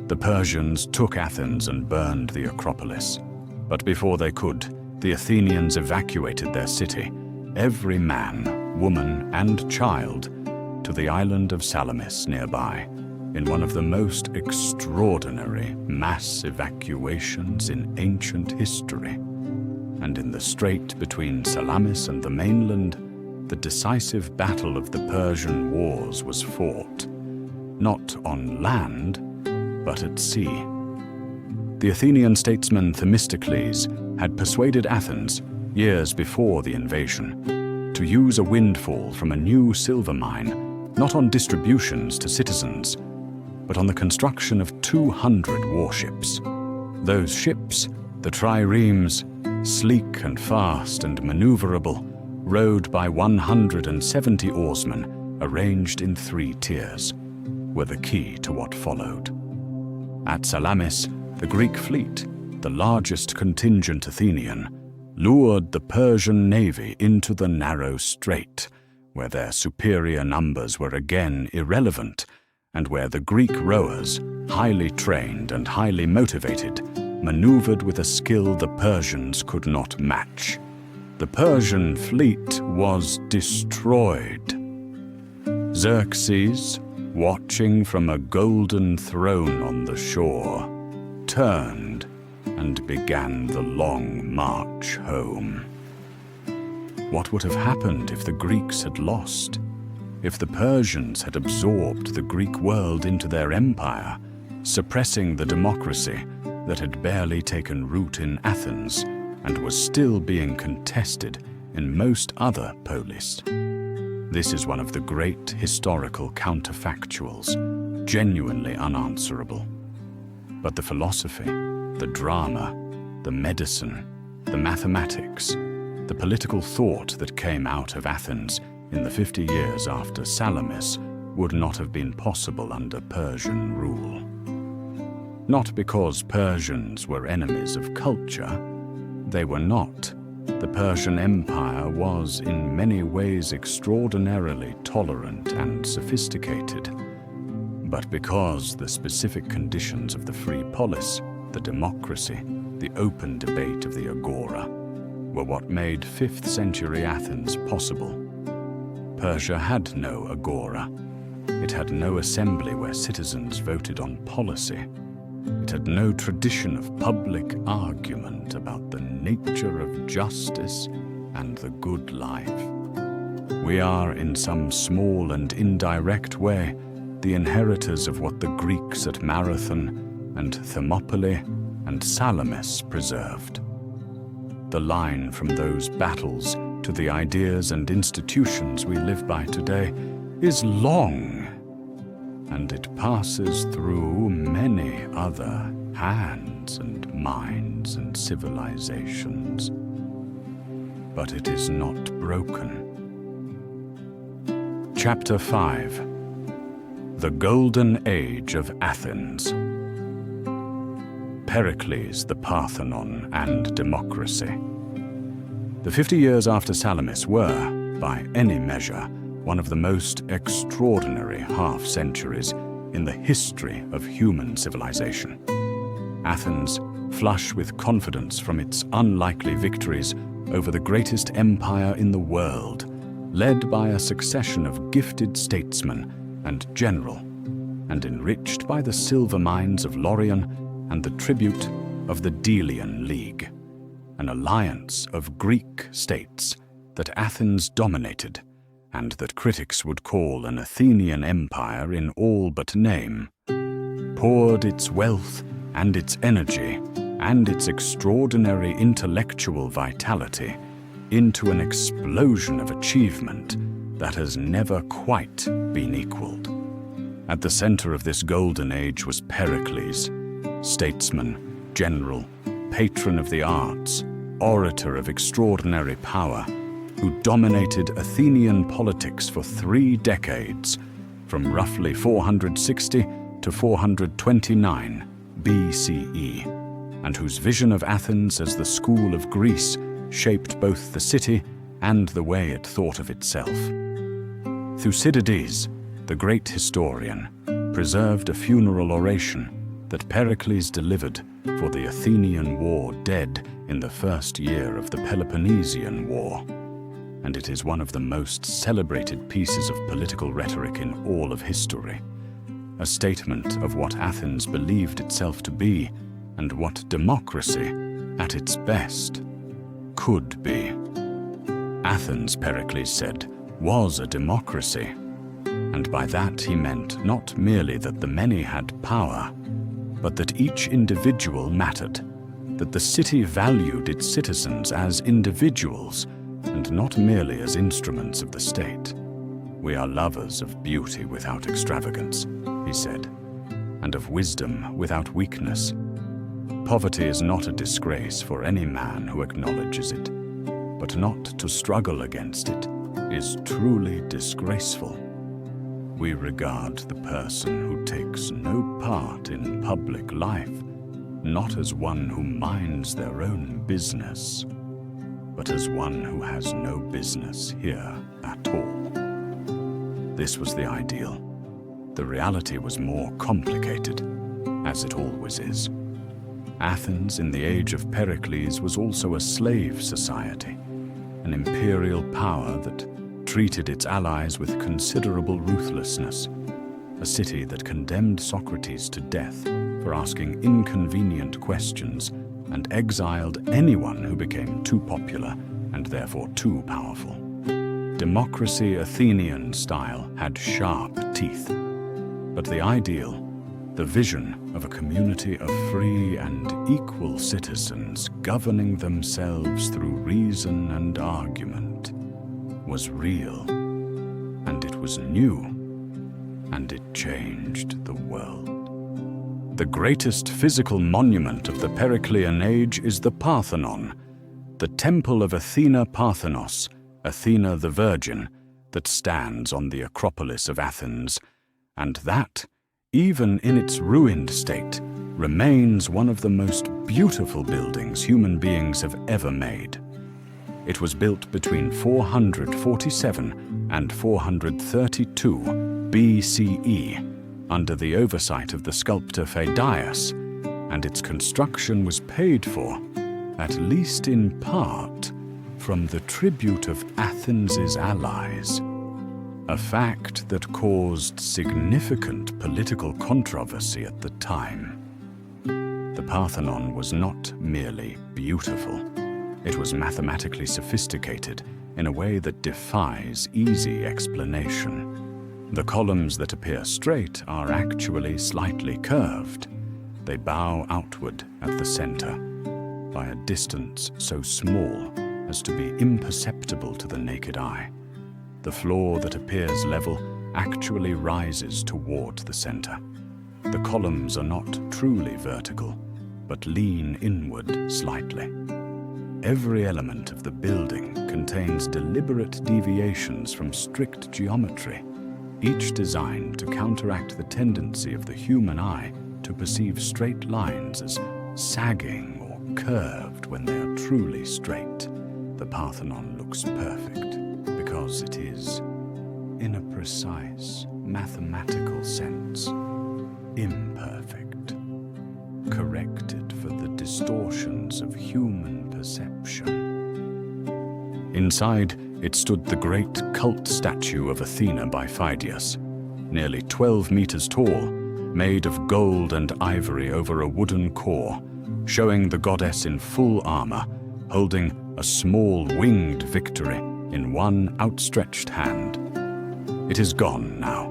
The Persians took Athens and burned the Acropolis, but before they could, the Athenians evacuated their city, every man, woman, and child, to the island of Salamis nearby, in one of the most extraordinary mass evacuations in ancient history. And in the strait between Salamis and the mainland, the decisive battle of the Persian wars was fought, not on land, but at sea. The Athenian statesman Themistocles had persuaded Athens, years before the invasion, to use a windfall from a new silver mine, not on distributions to citizens, but on the construction of 200 warships. Those ships, the triremes, sleek and fast and maneuverable, rowed by 170 oarsmen arranged in 3 tiers, were the key to what followed. At Salamis, the Greek fleet, the largest contingent Athenian, lured the Persian navy into the narrow strait, where their superior numbers were again irrelevant, and where the Greek rowers, highly trained and highly motivated, maneuvered with a skill the Persians could not match. The Persian fleet was destroyed. Xerxes, watching from a golden throne on the shore, turned and began the long march home. What would have happened if the Greeks had lost? If the Persians had absorbed the Greek world into their empire, suppressing the democracy that had barely taken root in Athens and was still being contested in most other polis? This is one of the great historical counterfactuals, genuinely unanswerable. But the philosophy, the drama, the medicine, the mathematics, the political thought that came out of Athens in the 50 years after Salamis would not have been possible under Persian rule. Not because Persians were enemies of culture. They were not. The Persian Empire was in many ways extraordinarily tolerant and sophisticated. But because the specific conditions of the free polis, the democracy, the open debate of the Agora, were what made 5th century Athens possible. Persia had no Agora. It had no assembly where citizens voted on policy. It had no tradition of public argument about the nature of justice and the good life. We are, in some small and indirect way, the inheritors of what the Greeks at Marathon and Thermopylae and Salamis preserved. The line from those battles to the ideas and institutions we live by today is long, and it passes through many other hands and minds and civilizations. But it is not broken. Chapter 5. The Golden Age of Athens. Pericles, the Parthenon, and democracy. The 50 years after Salamis were, by any measure, one of the most extraordinary half-centuries in the history of human civilization. Athens, flush with confidence from its unlikely victories over the greatest empire in the world, led by a succession of gifted statesmen and general, and enriched by the silver mines of Laurion and the tribute of the Delian League, an alliance of Greek states that Athens dominated and that critics would call an Athenian empire in all but name, poured its wealth and its energy and its extraordinary intellectual vitality into an explosion of achievement that has never quite been equaled. At the center of this golden age was Pericles, statesman, general, patron of the arts, orator of extraordinary power, who dominated Athenian politics for 3 decades, from roughly 460 to 429 BCE, and whose vision of Athens as the school of Greece shaped both the city and the way it thought of itself. Thucydides, the great historian, preserved a funeral oration that Pericles delivered for the Athenian war dead in the first year of the Peloponnesian War, and it is one of the most celebrated pieces of political rhetoric in all of history, a statement of what Athens believed itself to be and what democracy, at its best, could be. Athens, Pericles said, was a democracy, and by that he meant not merely that the many had power, but that each individual mattered, that the city valued its citizens as individuals and not merely as instruments of the state. We are lovers of beauty without extravagance, he said, and of wisdom without weakness. Poverty is not a disgrace for any man who acknowledges it, but not to struggle against it is truly disgraceful. We regard the person who takes no part in public life not as one who minds their own business, but as one who has no business here at all. This was the ideal. The reality was more complicated, as it always is. Athens in the age of Pericles was also a slave society, an imperial power that treated its allies with considerable ruthlessness, a city that condemned Socrates to death for asking inconvenient questions and exiled anyone who became too popular and therefore too powerful. Democracy Athenian style had sharp teeth, but the ideal, the vision of a community of free and equal citizens governing themselves through reason and argument, was real, and it was new, and it changed the world. The greatest physical monument of the Periclean age is the Parthenon, the temple of Athena Parthenos, Athena the Virgin, that stands on the Acropolis of Athens, and that, even in its ruined state, remains one of the most beautiful buildings human beings have ever made. It was built between 447 and 432 BCE under the oversight of the sculptor Phidias, and its construction was paid for, at least in part, from the tribute of Athens's allies, a fact that caused significant political controversy at the time. The Parthenon was not merely beautiful. It was mathematically sophisticated in a way that defies easy explanation. The columns that appear straight are actually slightly curved. They bow outward at the center by a distance so small as to be imperceptible to the naked eye. The floor that appears level actually rises toward the center. The columns are not truly vertical, but lean inward slightly. Every element of the building contains deliberate deviations from strict geometry, each designed to counteract the tendency of the human eye to perceive straight lines as sagging or curved when they are truly straight. The Parthenon looks perfect because it is, in a precise mathematical sense, imperfect, corrected for the distortions of human perception. Inside, it stood the great cult statue of Athena by Phidias, nearly 12 meters tall, made of gold and ivory over a wooden core, showing the goddess in full armor, holding a small winged victory in one outstretched hand. It is gone now,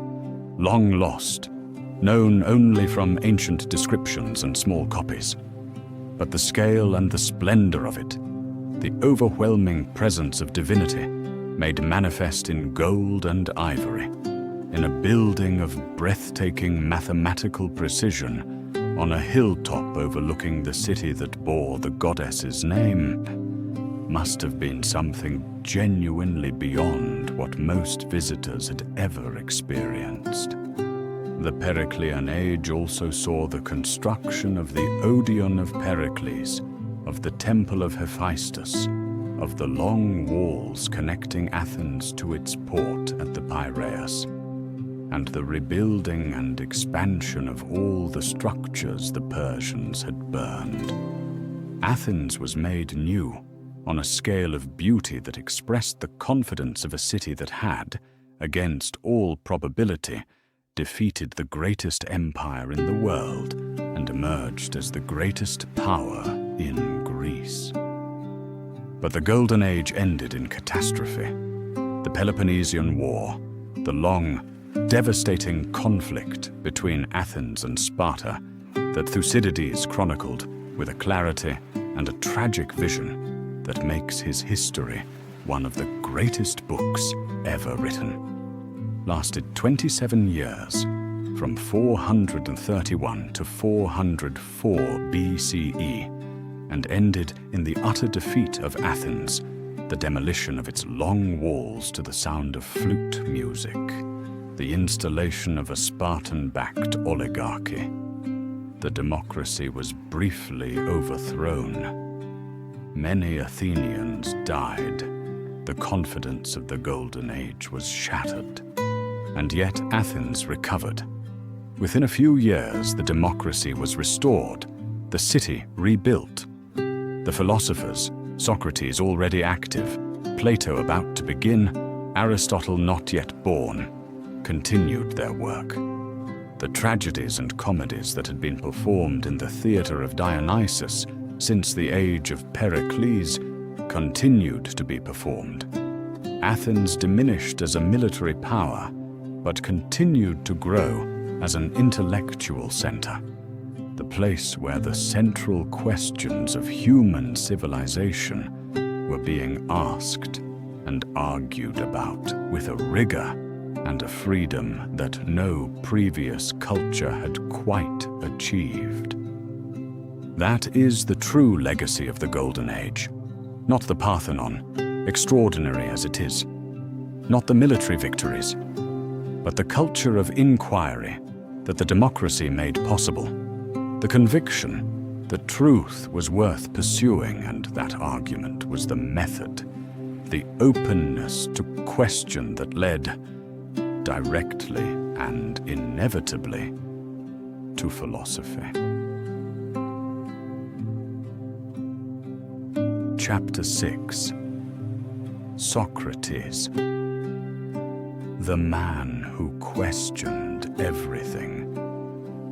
long lost, known only from ancient descriptions and small copies. But the scale and the splendor of it, the overwhelming presence of divinity, made manifest in gold and ivory, in a building of breathtaking mathematical precision, on a hilltop overlooking the city that bore the goddess's name, must have been something genuinely beyond what most visitors had ever experienced. The Periclean age also saw the construction of the Oegean of Pericles, of the Temple of Hephaestus, of the long walls connecting Athens to its port at the Piraeus, and the rebuilding and expansion of all the structures the Persians had burned. Athens was made new, on a scale of beauty that expressed the confidence of a city that had, against all probability, defeated the greatest empire in the world and emerged as the greatest power in Greece. But the Golden Age ended in catastrophe. The Peloponnesian War, the long, devastating conflict between Athens and Sparta that Thucydides chronicled with a clarity and a tragic vision that makes his history one of the greatest books ever written, lasted 27 years, from 431 to 404 BCE, and ended in the utter defeat of Athens, the demolition of its long walls to the sound of flute music, the installation of a Spartan-backed oligarchy. the democracy was briefly overthrown. Many Athenians died. The confidence of the Golden Age was shattered. And yet Athens recovered. Within a few years, the democracy was restored, the city rebuilt. The philosophers, Socrates already active, Plato about to begin, Aristotle not yet born, continued their work. The tragedies and comedies that had been performed in the theatre of Dionysus since the age of Pericles continued to be performed. Athens diminished as a military power, but continued to grow as an intellectual center, the place where the central questions of human civilization were being asked and argued about with a rigor and a freedom that no previous culture had quite achieved. That is the true legacy of the Golden Age, not the Parthenon, extraordinary as it is, not the military victories, but the culture of inquiry that the democracy made possible, the conviction that truth was worth pursuing and that argument was the method, the openness to question that led, directly and inevitably, to philosophy. Chapter 6. Socrates, the man who questioned everything.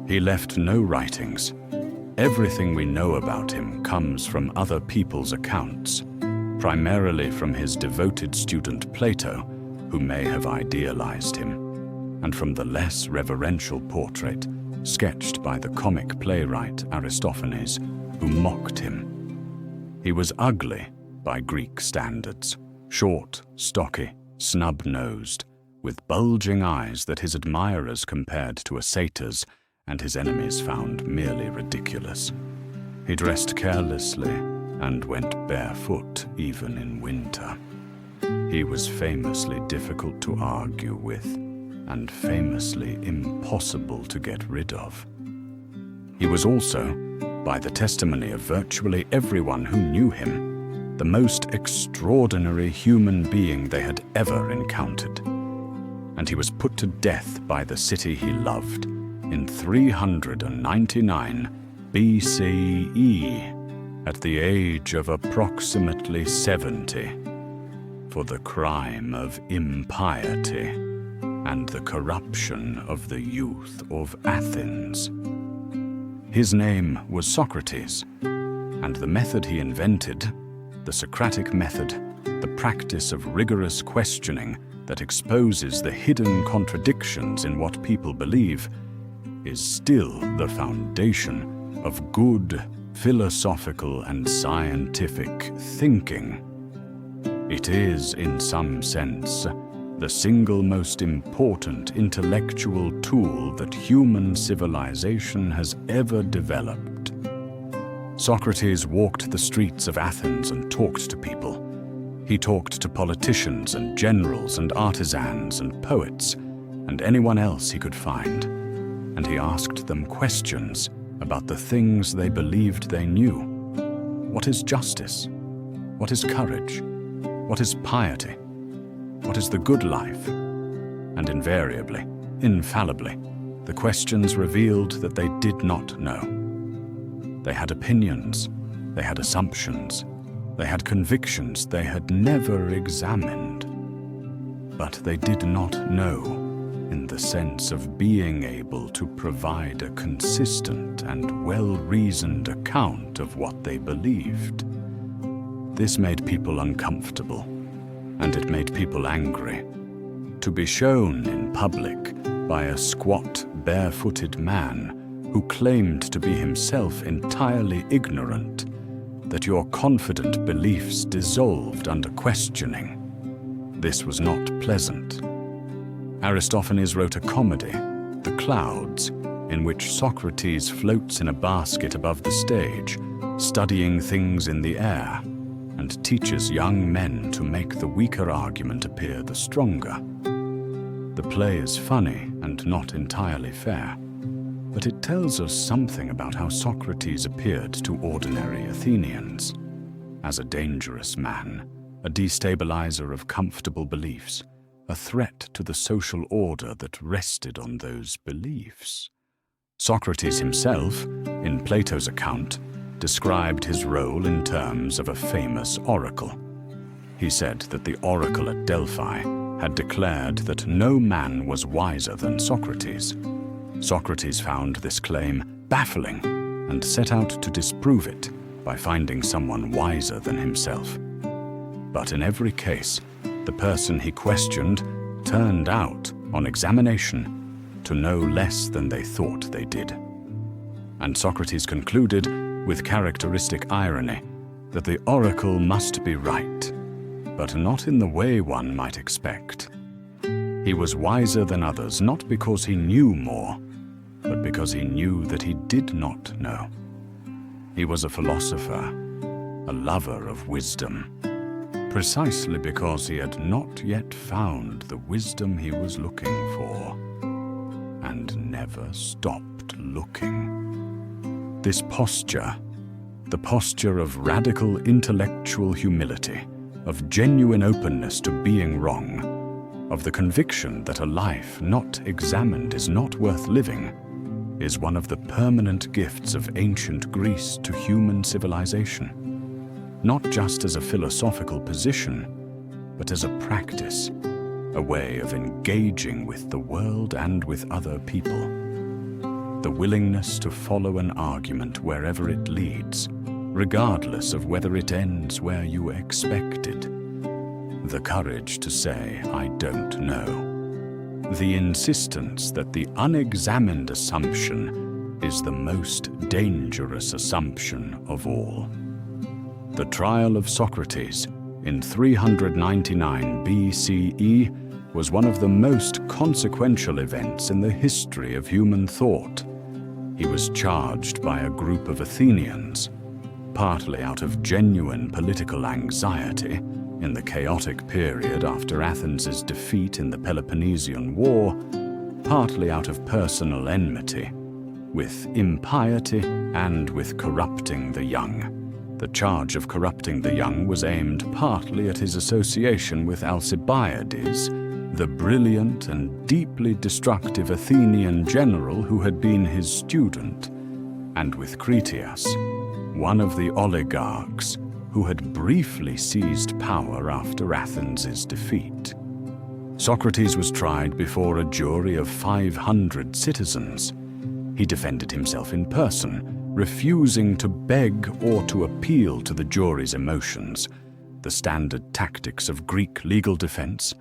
He left no writings. Everything we know about him comes from other people's accounts, primarily from his devoted student Plato, who may have idealized him, and from the less reverential portrait sketched by the comic playwright Aristophanes, who mocked him. He was ugly by Greek standards, short, stocky, snub-nosed, with bulging eyes that his admirers compared to a satyr's and his enemies found merely ridiculous. He dressed carelessly and went barefoot even in winter. He was famously difficult to argue with and famously impossible to get rid of. He was also, by the testimony of virtually everyone who knew him, the most extraordinary human being they had ever encountered. And he was put to death by the city he loved in 399 BCE at the age of approximately 70 for the crime of impiety and the corruption of the youth of Athens. His name was Socrates, and the method he invented, the Socratic method, the practice of rigorous questioning that exposes the hidden contradictions in what people believe, is still the foundation of good philosophical and scientific thinking. It is, in some sense, the single most important intellectual tool that human civilization has ever developed. Socrates walked the streets of Athens and talked to people. He talked to politicians and generals and artisans and poets and anyone else he could find, and he asked them questions about the things they believed they knew. What is justice? What is courage? What is piety? What is the good life? And invariably, infallibly, the questions revealed that they did not know. They had opinions, they had assumptions, they had convictions they had never examined. But they did not know in the sense of being able to provide a consistent and well-reasoned account of what they believed. This made people uncomfortable, and it made people angry. To be shown in public by a squat, barefooted man who claimed to be himself entirely ignorant, that your confident beliefs dissolved under questioning. This was not pleasant. Aristophanes wrote a comedy, The Clouds, in which Socrates floats in a basket above the stage, studying things in the air, and teaches young men to make the weaker argument appear the stronger. The play is funny and not entirely fair. but it tells us something about how Socrates appeared to ordinary Athenians. As a dangerous man, a destabilizer of comfortable beliefs, a threat to the social order that rested on those beliefs. Socrates himself, in Plato's account, described his role in terms of a famous oracle. He said that the oracle at Delphi had declared that no man was wiser than Socrates. Socrates found this claim baffling and set out to disprove it by finding someone wiser than himself. But in every case, the person he questioned turned out, on examination, to know less than they thought they did. And Socrates concluded, with characteristic irony, that the oracle must be right, but not in the way one might expect. He was wiser than others not because he knew more, but because he knew that he did not know. He was a philosopher, a lover of wisdom, precisely because he had not yet found the wisdom he was looking for, and never stopped looking. This posture, the posture of radical intellectual humility, of genuine openness to being wrong, of the conviction that a life not examined is not worth living, is one of the permanent gifts of ancient Greece to human civilization, not just as a philosophical position, but as a practice, a way of engaging with the world and with other people. The willingness to follow an argument wherever it leads, regardless of whether it ends where you expected. The courage to say, "I don't know." The insistence that the unexamined assumption is the most dangerous assumption of all. The trial of Socrates in 399 BCE was one of the most consequential events in the history of human thought. He was charged by a group of Athenians, partly out of genuine political anxiety in the chaotic period after Athens' defeat in the Peloponnesian War, partly out of personal enmity, with impiety and with corrupting the young. The charge of corrupting the young was aimed partly at his association with Alcibiades, the brilliant and deeply destructive Athenian general who had been his student, and with Critias, one of the oligarchs who had briefly seized power after Athens' defeat. Socrates was tried before a jury of 500 citizens. He defended himself in person, refusing to beg or to appeal to the jury's emotions, the standard tactics of Greek legal defense,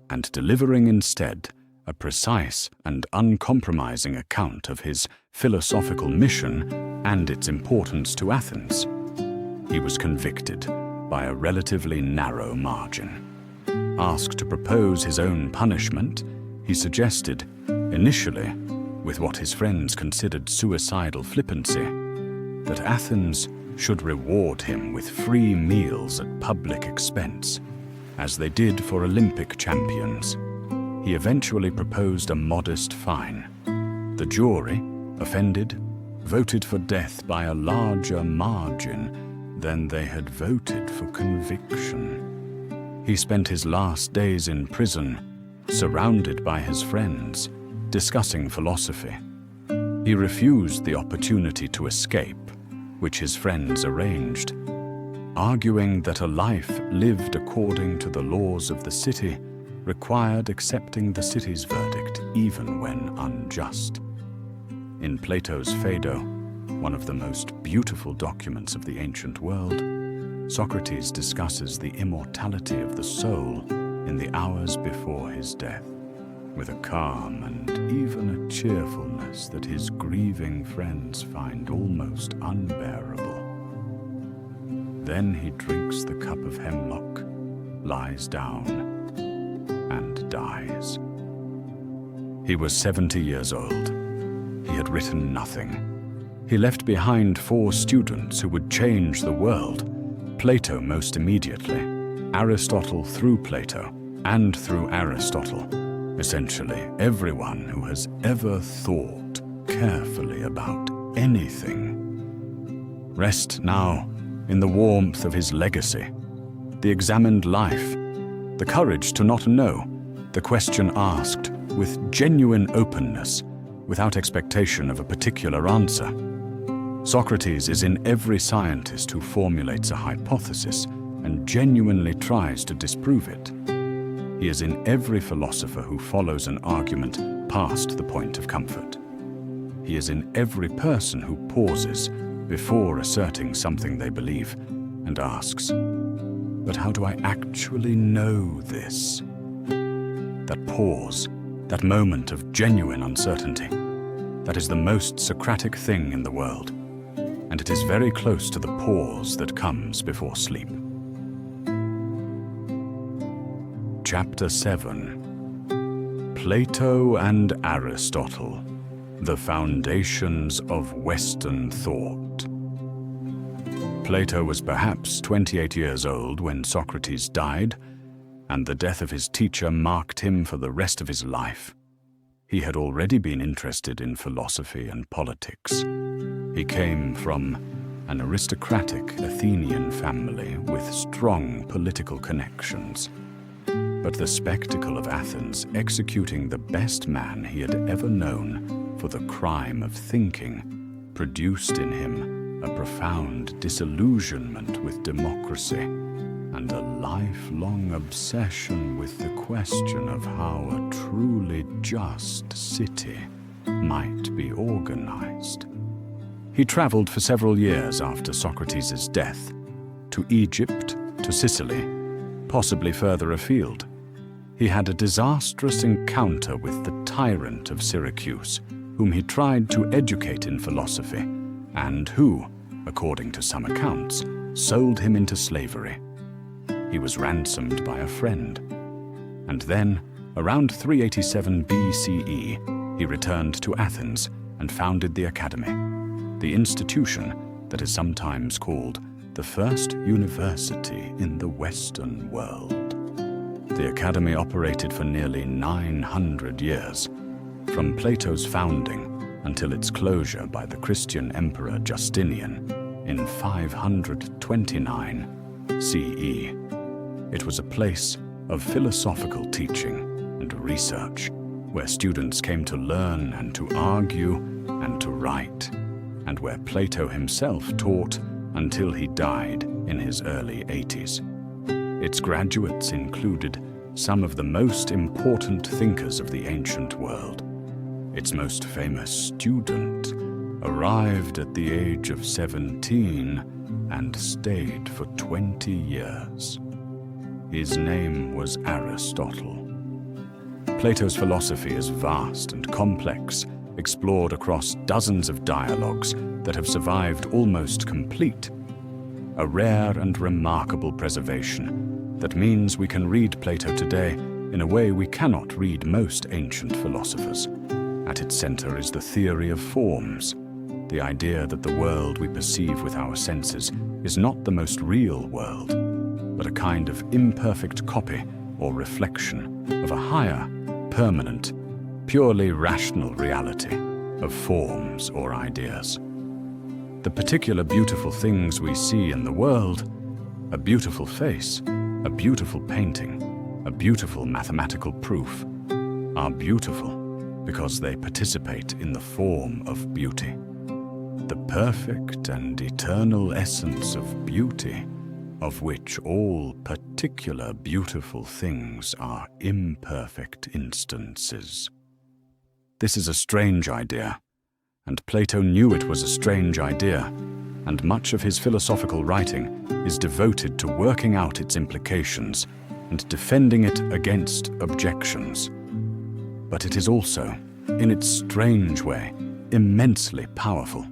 and delivering instead a precise and uncompromising account of his philosophical mission and its importance to Athens. He was convicted by a relatively narrow margin. Asked to propose his own punishment, he suggested, initially, with what his friends considered suicidal flippancy, that Athens should reward him with free meals at public expense, as they did for Olympic champions. He eventually proposed a modest fine. The jury, offended, voted for death by a larger margin than they had voted for conviction. He spent his last days in prison, surrounded by his friends, discussing philosophy. He refused the opportunity to escape, which his friends arranged, arguing that a life lived according to the laws of the city required accepting the city's verdict even when unjust. In Plato's Phaedo, one of the most beautiful documents of the ancient world, Socrates discusses the immortality of the soul in the hours before his death, with a calm and even a cheerfulness that his grieving friends find almost unbearable. Then he drinks the cup of hemlock, lies down, and dies. He was 70 years old. He had written nothing. He left behind 4 students who would change the world, Plato most immediately, Aristotle through Plato, and through Aristotle. Essentially, everyone who has ever thought carefully about anything. Rest now in the warmth of his legacy, the examined life, the courage to not know, the question asked with genuine openness, without expectation of a particular answer. Socrates is in every scientist who formulates a hypothesis and genuinely tries to disprove it. He is in every philosopher who follows an argument past the point of comfort. He is in every person who pauses before asserting something they believe and asks, "But how do I actually know this?" That pause, that moment of genuine uncertainty, that is the most Socratic thing in the world, and it is very close to the pause that comes before sleep. Chapter 7. Plato and Aristotle, the foundations of Western thought. Plato was perhaps 28 years old when Socrates died, and the death of his teacher marked him for the rest of his life. He had already been interested in philosophy and politics. He came from an aristocratic Athenian family with strong political connections. But the spectacle of Athens executing the best man he had ever known for the crime of thinking produced in him a profound disillusionment with democracy and a lifelong obsession with the question of how a truly just city might be organized. He traveled for several years after Socrates' death, to Egypt, to Sicily, possibly further afield. He had a disastrous encounter with the tyrant of Syracuse, whom he tried to educate in philosophy, and who, according to some accounts, sold him into slavery. He was ransomed by a friend. And then, around 387 BCE, he returned to Athens and founded the Academy, the institution that is sometimes called the first university in the Western world. The Academy operated for nearly 900 years, from Plato's founding until its closure by the Christian Emperor Justinian in 529 CE. It was a place of philosophical teaching and research, where students came to learn and to argue and to write, and where Plato himself taught until he died in his early 80s. Its graduates included some of the most important thinkers of the ancient world. Its most famous student arrived at the age of 17 and stayed for 20 years. His name was Aristotle. Plato's philosophy is vast and complex, explored across dozens of dialogues that have survived almost complete. A rare and remarkable preservation that means we can read Plato today in a way we cannot read most ancient philosophers. At its center is the theory of forms, the idea that the world we perceive with our senses is not the most real world, but a kind of imperfect copy or reflection of a higher, permanent, purely rational reality of forms or ideas. The particular beautiful things we see in the world, a beautiful face, a beautiful painting, a beautiful mathematical proof, are beautiful because they participate in the form of beauty. The perfect and eternal essence of beauty, of which all particular beautiful things are imperfect instances. This is a strange idea, and Plato knew it was a strange idea, and much of his philosophical writing is devoted to working out its implications and defending it against objections. But it is also, in its strange way, immensely powerful.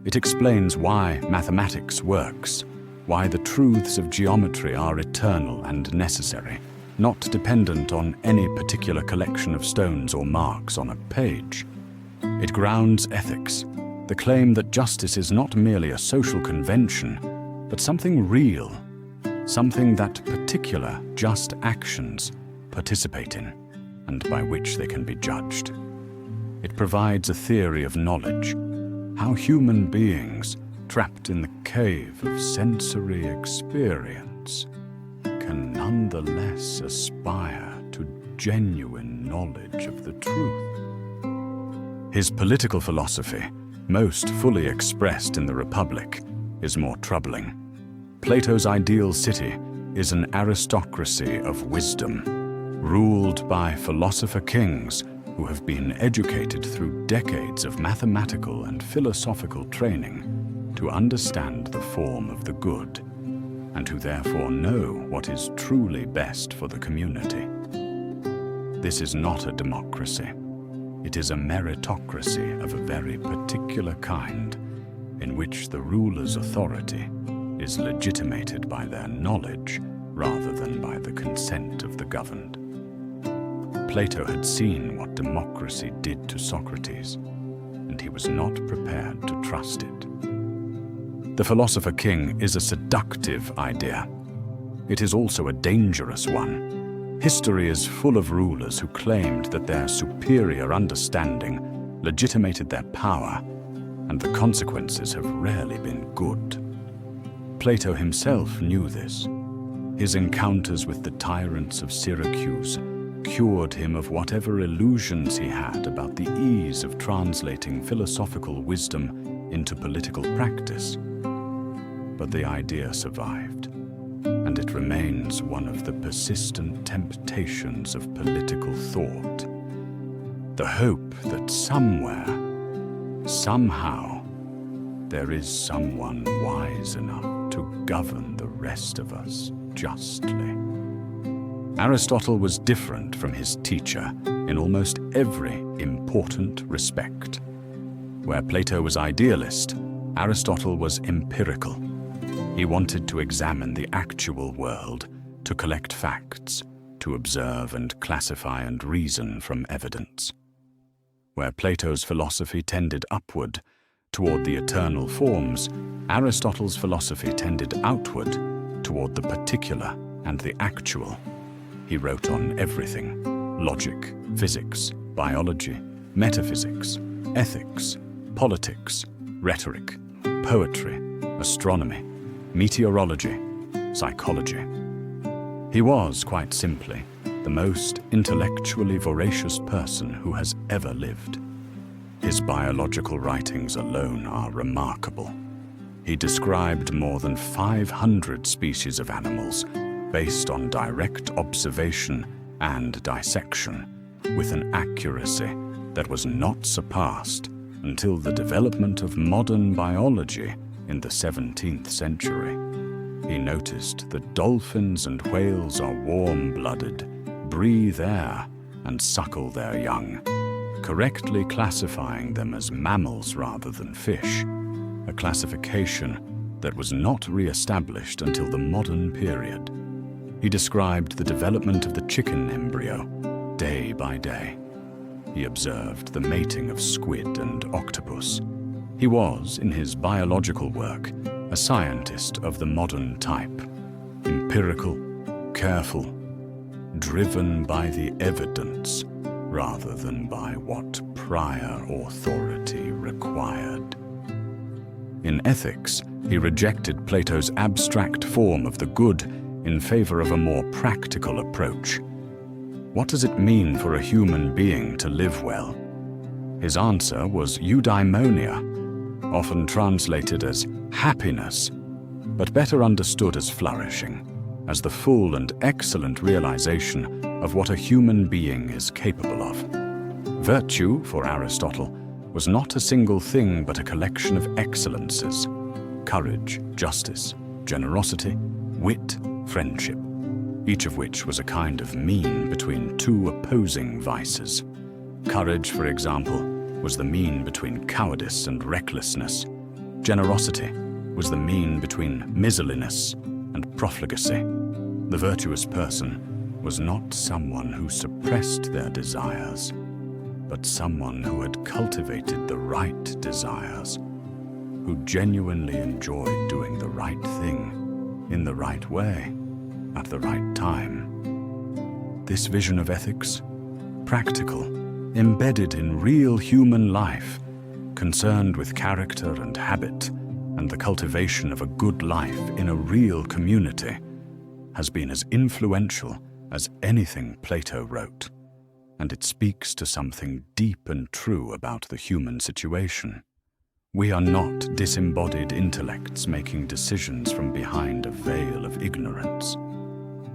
It explains why mathematics works, why the truths of geometry are eternal and necessary, not dependent on any particular collection of stones or marks on a page. It grounds ethics, the claim that justice is not merely a social convention, but something real, something that particular just actions participate in, and by which they can be judged. It provides a theory of knowledge, how human beings, trapped in the cave of sensory experience, can nonetheless aspire to genuine knowledge of the truth. His political philosophy, most fully expressed in the Republic, is more troubling. Plato's ideal city is an aristocracy of wisdom, ruled by philosopher kings who have been educated through decades of mathematical and philosophical training to understand the form of the good, and who therefore know what is truly best for the community. This is not a democracy. It is a meritocracy of a very particular kind, in which the ruler's authority is legitimated by their knowledge rather than by the consent of the governed. Plato had seen what democracy did to Socrates, and he was not prepared to trust it. The philosopher king is a seductive idea. It is also a dangerous one. History is full of rulers who claimed that their superior understanding legitimated their power, and the consequences have rarely been good. Plato himself knew this. His encounters with the tyrants of Syracuse cured him of whatever illusions he had about the ease of translating philosophical wisdom into political practice. But the idea survived, and it remains one of the persistent temptations of political thought. The hope that somewhere, somehow, there is someone wise enough to govern the rest of us justly. Aristotle was different from his teacher in almost every important respect. Where Plato was idealist, Aristotle was empirical. He wanted to examine the actual world, to collect facts, to observe and classify and reason from evidence. Where Plato's philosophy tended upward, toward the eternal forms, Aristotle's philosophy tended outward, toward the particular and the actual. He wrote on everything: logic, physics, biology, metaphysics, ethics, politics, rhetoric, poetry, astronomy, meteorology, psychology. He was, quite simply, the most intellectually voracious person who has ever lived. His biological writings alone are remarkable. He described more than 500 species of animals based on direct observation and dissection, with an accuracy that was not surpassed until the development of modern biology in the 17th century. He noticed that dolphins and whales are warm-blooded, breathe air, and suckle their young, correctly classifying them as mammals rather than fish, a classification that was not re-established until the modern period. He described the development of the chicken embryo day by day. He observed the mating of squid and octopus. He was, in his biological work, a scientist of the modern type, empirical, careful, driven by the evidence rather than by what prior authority required. In ethics, he rejected Plato's abstract form of the good in favor of a more practical approach. What does it mean for a human being to live well? His answer was eudaimonia, often translated as happiness, but better understood as flourishing, as the full and excellent realization of what a human being is capable of. Virtue, for Aristotle, was not a single thing but a collection of excellences: courage, justice, generosity, wit, friendship, each of which was a kind of mean between two opposing vices. Courage, for example, was the mean between cowardice and recklessness. Generosity was the mean between miserliness and profligacy. The virtuous person was not someone who suppressed their desires, but someone who had cultivated the right desires, who genuinely enjoyed doing the right thing, in the right way, at the right time. This vision of ethics, practical, embedded in real human life, concerned with character and habit and the cultivation of a good life in a real community, has been as influential as anything Plato wrote, and it speaks to something deep and true about the human situation. We are not disembodied intellects making decisions from behind a veil of ignorance.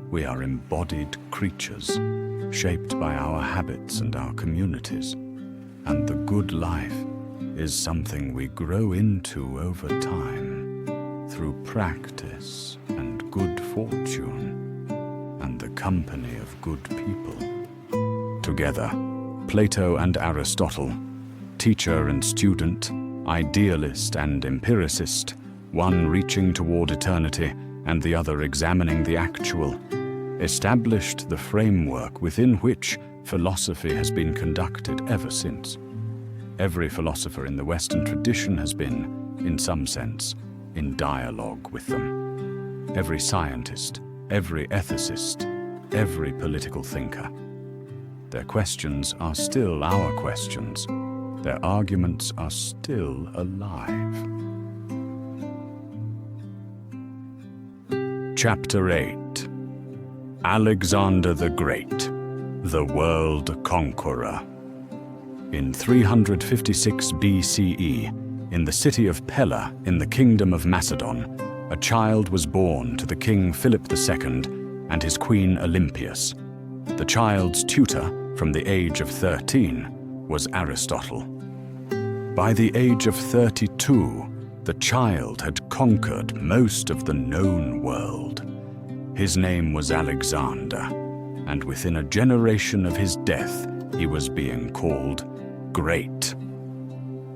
We are embodied creatures, shaped by our habits and our communities, and the good life is something we grow into over time, through practice and good fortune, and the company of good people. Together, Plato and Aristotle, teacher and student, idealist and empiricist, one reaching toward eternity and the other examining the actual, established the framework within which philosophy has been conducted ever since. Every philosopher in the Western tradition has been, in some sense, in dialogue with them. Every scientist, every ethicist, every political thinker. Their questions are still our questions. Their arguments are still alive. Chapter 8. Alexander the Great, the World Conqueror. In 356 BCE, in the city of Pella in the kingdom of Macedon, a child was born to the king Philip II and his queen Olympias. The child's tutor, from the age of 13, was Aristotle. By the age of 32, the child had conquered most of the known world. His name was Alexander, and within a generation of his death, he was being called Great.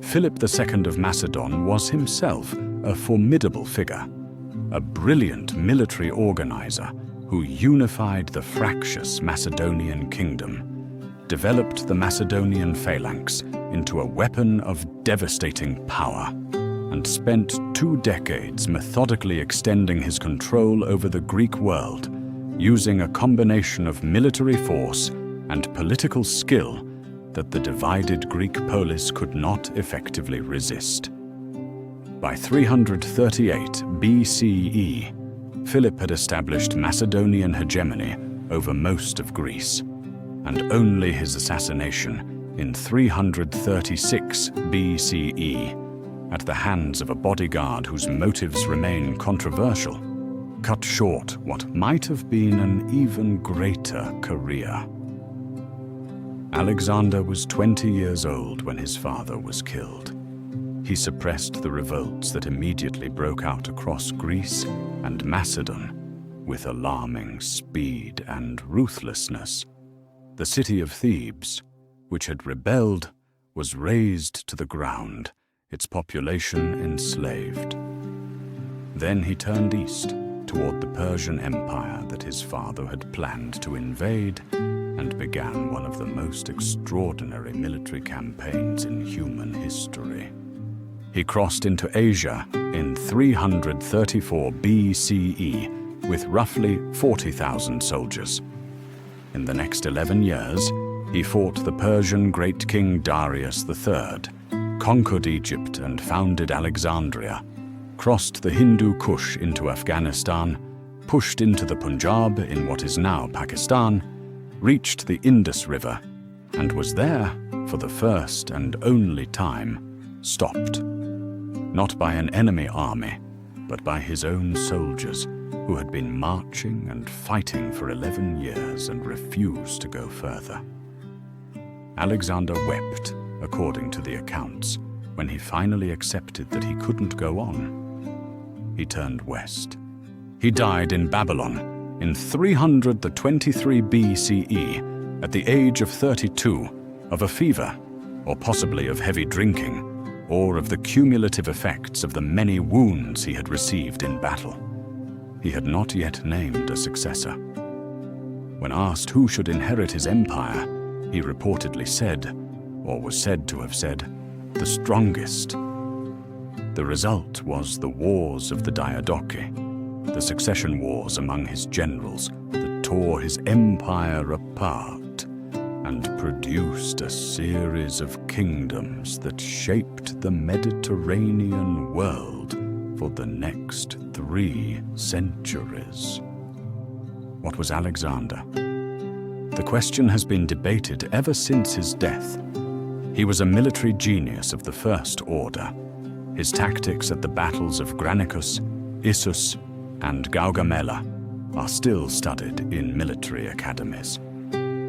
Philip II of Macedon was himself a formidable figure, a brilliant military organizer who unified the fractious Macedonian kingdom, developed the Macedonian phalanx into a weapon of devastating power, and spent 2 decades methodically extending his control over the Greek world, using a combination of military force and political skill that the divided Greek polis could not effectively resist. By 338 BCE, Philip had established Macedonian hegemony over most of Greece, and only his assassination in 336 BCE, at the hands of a bodyguard whose motives remain controversial, cut short what might have been an even greater career. Alexander was 20 years old when his father was killed. He suppressed the revolts that immediately broke out across Greece and Macedon with alarming speed and ruthlessness. The city of Thebes, which had rebelled, was razed to the ground, its population enslaved. Then he turned east toward the Persian Empire that his father had planned to invade, and began one of the most extraordinary military campaigns in human history. He crossed into Asia in 334 BCE with roughly 40,000 soldiers. In the next 11 years, he fought the Persian great king Darius III, conquered Egypt and founded Alexandria, crossed the Hindu Kush into Afghanistan, pushed into the Punjab in what is now Pakistan, reached the Indus River, and was there, for the first and only time, stopped. Not by an enemy army, but by his own soldiers, who had been marching and fighting for 11 years and refused to go further. Alexander wept, according to the accounts, when he finally accepted that he couldn't go on. He turned west. He died in Babylon in 323 BCE at the age of 32 of a fever, or possibly of heavy drinking, or of the cumulative effects of the many wounds he had received in battle. He had not yet named a successor. When asked who should inherit his empire, he reportedly said, or was said to have said, the strongest. The result was the Wars of the Diadochi, the succession wars among his generals that tore his empire apart, and produced a series of kingdoms that shaped the Mediterranean world for the next 3 centuries. What was Alexander? The question has been debated ever since his death. He was a military genius of the first order. His tactics at the battles of Granicus, Issus, and Gaugamela are still studied in military academies.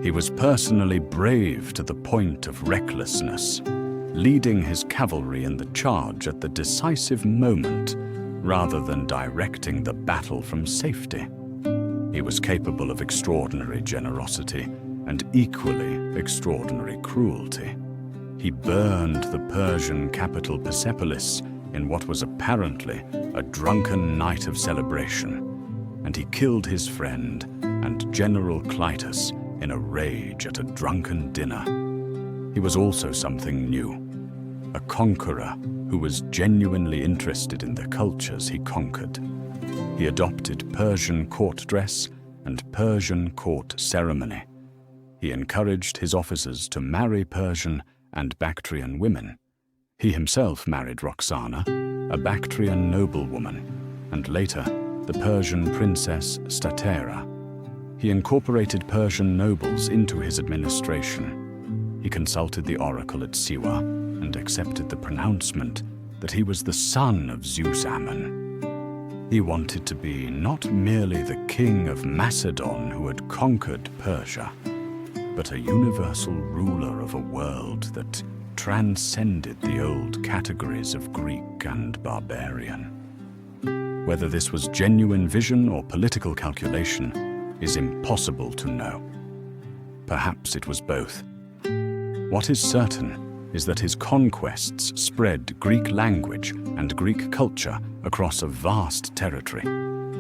He was personally brave to the point of recklessness, leading his cavalry in the charge at the decisive moment rather than directing the battle from safety. He was capable of extraordinary generosity and equally extraordinary cruelty. He burned the Persian capital Persepolis in what was apparently a drunken night of celebration, and he killed his friend and General Clitus in a rage at a drunken dinner. He was also something new, a conqueror who was genuinely interested in the cultures he conquered. He adopted Persian court dress and Persian court ceremony. He encouraged his officers to marry Persian and Bactrian women. He himself married Roxana, a Bactrian noblewoman, and later the Persian princess Statera. He incorporated Persian nobles into his administration. He consulted the oracle at Siwa and accepted the pronouncement that he was the son of Zeus Ammon. He wanted to be not merely the king of Macedon who had conquered Persia, but a universal ruler of a world that transcended the old categories of Greek and barbarian. Whether this was genuine vision or political calculation is impossible to know. Perhaps it was both. What is certain is that his conquests spread Greek language and Greek culture across a vast territory,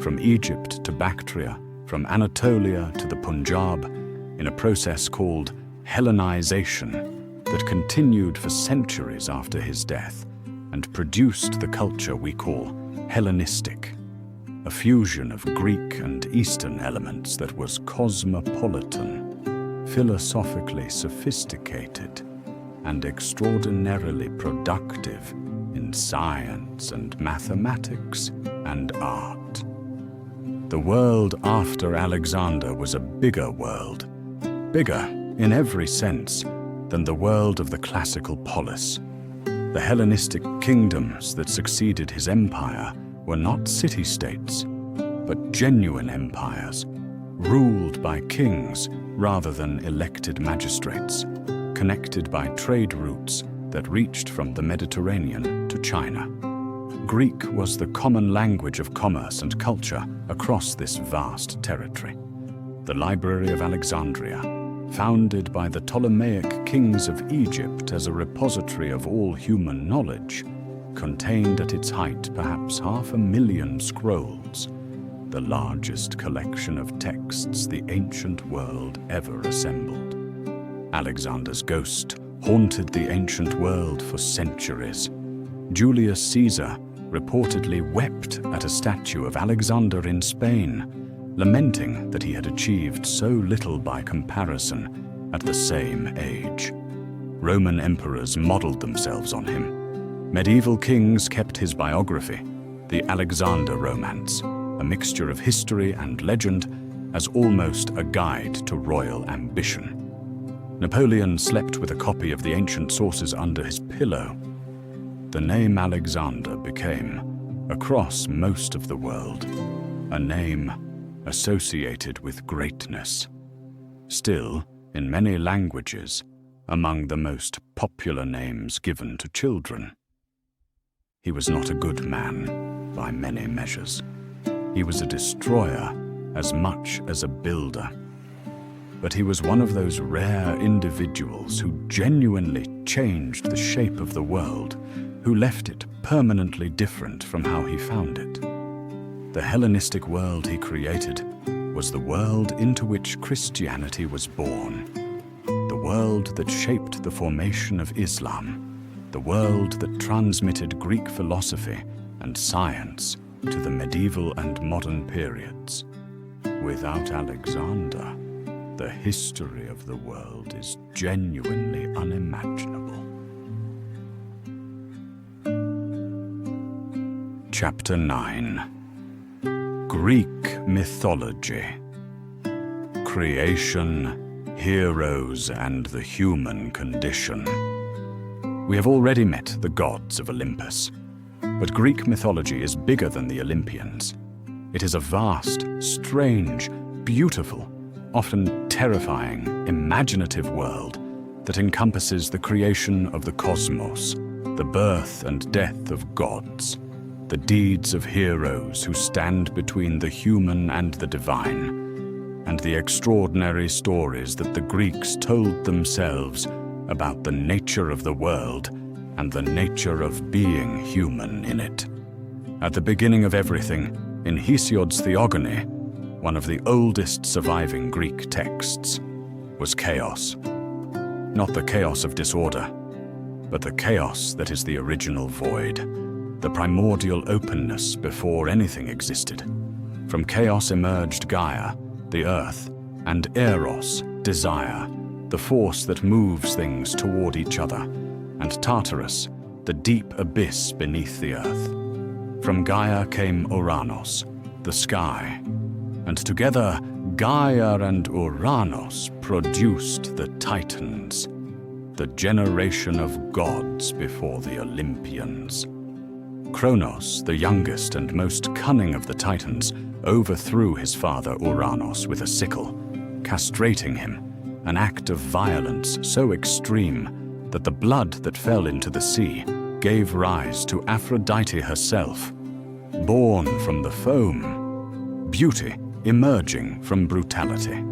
from Egypt to Bactria, from Anatolia to the Punjab, in a process called Hellenization that continued for centuries after his death and produced the culture we call Hellenistic, a fusion of Greek and Eastern elements that was cosmopolitan, philosophically sophisticated, and extraordinarily productive in science and mathematics and art. The world after Alexander was a bigger world, bigger in every sense than the world of the classical Polis. The Hellenistic kingdoms that succeeded his empire were not city-states, but genuine empires, ruled by kings rather than elected magistrates, connected by trade routes that reached from the Mediterranean to China. Greek was the common language of commerce and culture across this vast territory. The Library of Alexandria, founded by the Ptolemaic kings of Egypt as a repository of all human knowledge, contained at its height perhaps 500,000 scrolls, the largest collection of texts the ancient world ever assembled. Alexander's ghost haunted the ancient world for centuries. Julius Caesar reportedly wept at a statue of Alexander in Spain, lamenting that he had achieved so little by comparison at the same age. Roman emperors modeled themselves on him. Medieval kings kept his biography, the Alexander Romance, a mixture of history and legend, as almost a guide to royal ambition. Napoleon slept with a copy of the ancient sources under his pillow. The name Alexander became, across most of the world, a name associated with greatness. Still, in many languages, among the most popular names given to children. He was not a good man by many measures. He was a destroyer as much as a builder. But he was one of those rare individuals who genuinely changed the shape of the world, who left it permanently different from how he found it. The Hellenistic world he created was the world into which Christianity was born, the world that shaped the formation of Islam, the world that transmitted Greek philosophy and science to the medieval and modern periods. Without Alexander, the history of the world is genuinely unimaginable. Chapter 9. Greek Mythology. Creation, heroes, and the human condition. We have already met the gods of Olympus, but Greek mythology is bigger than the Olympians. It is a vast, strange, beautiful, often terrifying, imaginative world that encompasses the creation of the cosmos, the birth and death of gods, the deeds of heroes who stand between the human and the divine, and the extraordinary stories that the Greeks told themselves about the nature of the world and the nature of being human in it. At the beginning of everything, in Hesiod's Theogony, one of the oldest surviving Greek texts, was chaos. Not the chaos of disorder, but the chaos that is the original void, the primordial openness before anything existed. From chaos emerged Gaia, the earth, and Eros, desire, the force that moves things toward each other, and Tartarus, the deep abyss beneath the earth. From Gaia came Uranos, the sky, and together Gaia and Uranos produced the Titans, the generation of gods before the Olympians. Kronos, the youngest and most cunning of the Titans, overthrew his father Uranos with a sickle, castrating him, an act of violence so extreme that the blood that fell into the sea gave rise to Aphrodite herself, born from the foam, beauty emerging from brutality.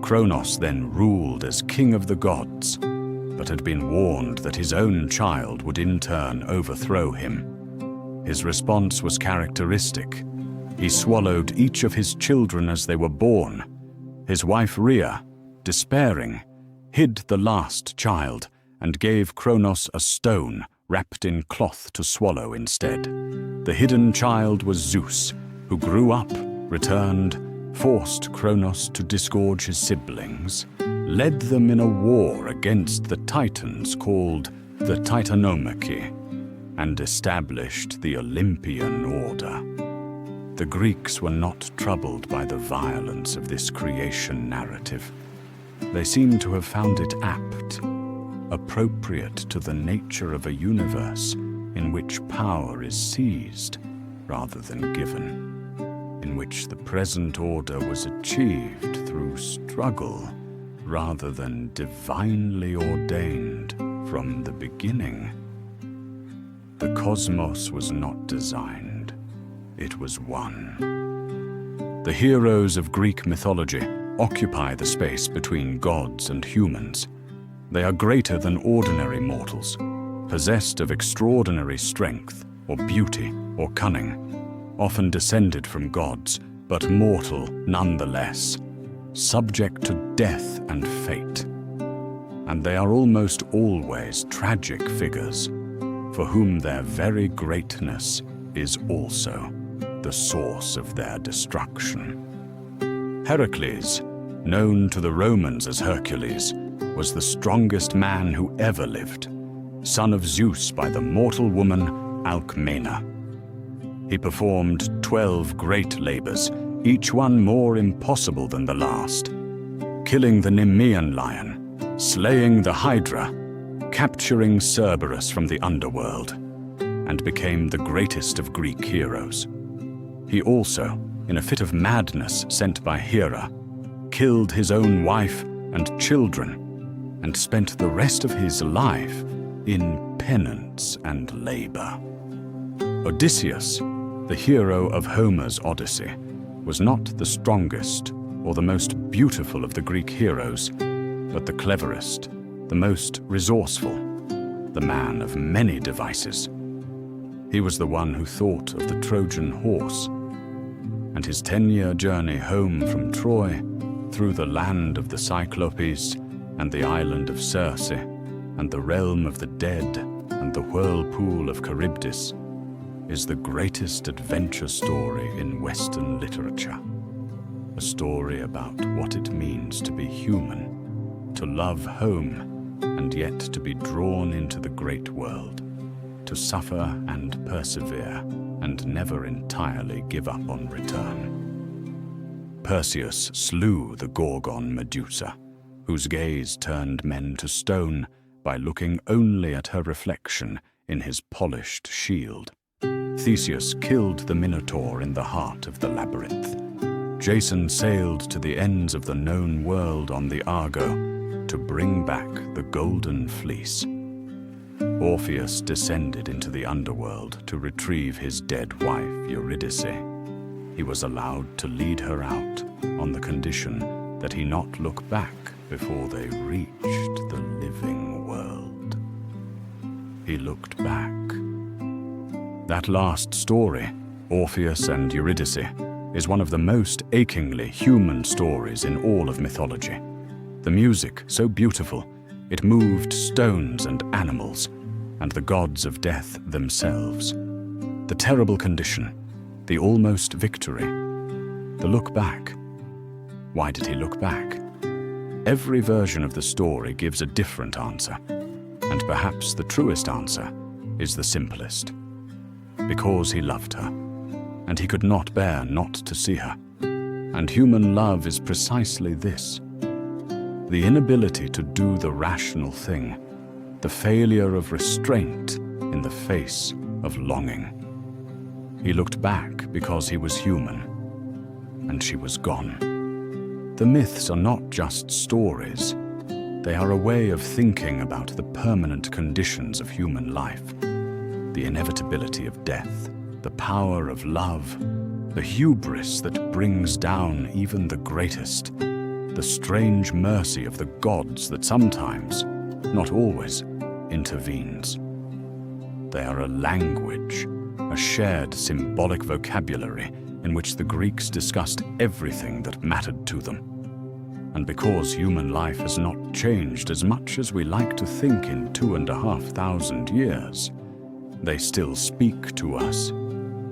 Kronos then ruled as king of the gods, but had been warned that his own child would in turn overthrow him. His response was characteristic. He swallowed each of his children as they were born. His wife Rhea, despairing, hid the last child and gave Kronos a stone wrapped in cloth to swallow instead. The hidden child was Zeus, who grew up, returned, forced Kronos to disgorge his siblings, led them in a war against the Titans called the Titanomachy, and established the Olympian order. The Greeks were not troubled by the violence of this creation narrative. They seem to have found it apt, appropriate to the nature of a universe in which power is seized rather than given, in which the present order was achieved through struggle rather than divinely ordained from the beginning. The cosmos was not designed, it was won. The heroes of Greek mythology occupy the space between gods and humans. They are greater than ordinary mortals, possessed of extraordinary strength or beauty or cunning, often descended from gods, but mortal nonetheless, subject to death and fate. And they are almost always tragic figures, for whom their very greatness is also the source of their destruction. Pericles, known to the Romans as Hercules, was the strongest man who ever lived, son of Zeus by the mortal woman Alcmena. He performed 12 great labors, each one more impossible than the last, killing the Nemean lion, slaying the Hydra, capturing Cerberus from the underworld, and became the greatest of Greek heroes. He also, in a fit of madness sent by Hera, killed his own wife and children, and spent the rest of his life in penance and labor. Odysseus, the hero of Homer's Odyssey, was not the strongest or the most beautiful of the Greek heroes, but the cleverest, the most resourceful, the man of many devices. He was the one who thought of the Trojan horse, and his 10-year journey home from Troy, through the land of the Cyclopes, and the island of Circe, and the realm of the dead, and the whirlpool of Charybdis, is the greatest adventure story in Western literature. a story about what it means to be human, to love home, and yet to be drawn into the great world, to suffer and persevere, and never entirely give up on return. Perseus slew the Gorgon Medusa, whose gaze turned men to stone by looking only at her reflection in his polished shield. Theseus killed the Minotaur in the heart of the labyrinth. Jason sailed to the ends of the known world on the Argo to bring back the golden fleece. Orpheus descended into the underworld to retrieve his dead wife, Eurydice. He was allowed to lead her out on the condition that he not look back before they reached the living world. He looked back. That last story, Orpheus and Eurydice, is one of the most achingly human stories in all of mythology. The music, so beautiful, it moved stones and animals, and the gods of death themselves. The terrible condition, the almost victory, the look back. Why did he look back? Every version of the story gives a different answer, and perhaps the truest answer is the simplest. Because he loved her, and he could not bear not to see her. And human love is precisely this: the inability to do the rational thing, the failure of restraint in the face of longing. He looked back because he was human, and she was gone. The myths are not just stories. They are a way of thinking about the permanent conditions of human life, the inevitability of death, the power of love, the hubris that brings down even the greatest, the strange mercy of the gods that sometimes, not always, intervenes. They are a language, a shared symbolic vocabulary in which the Greeks discussed everything that mattered to them. And because human life has not changed as much as we like to think in 2,500 years, they still speak to us,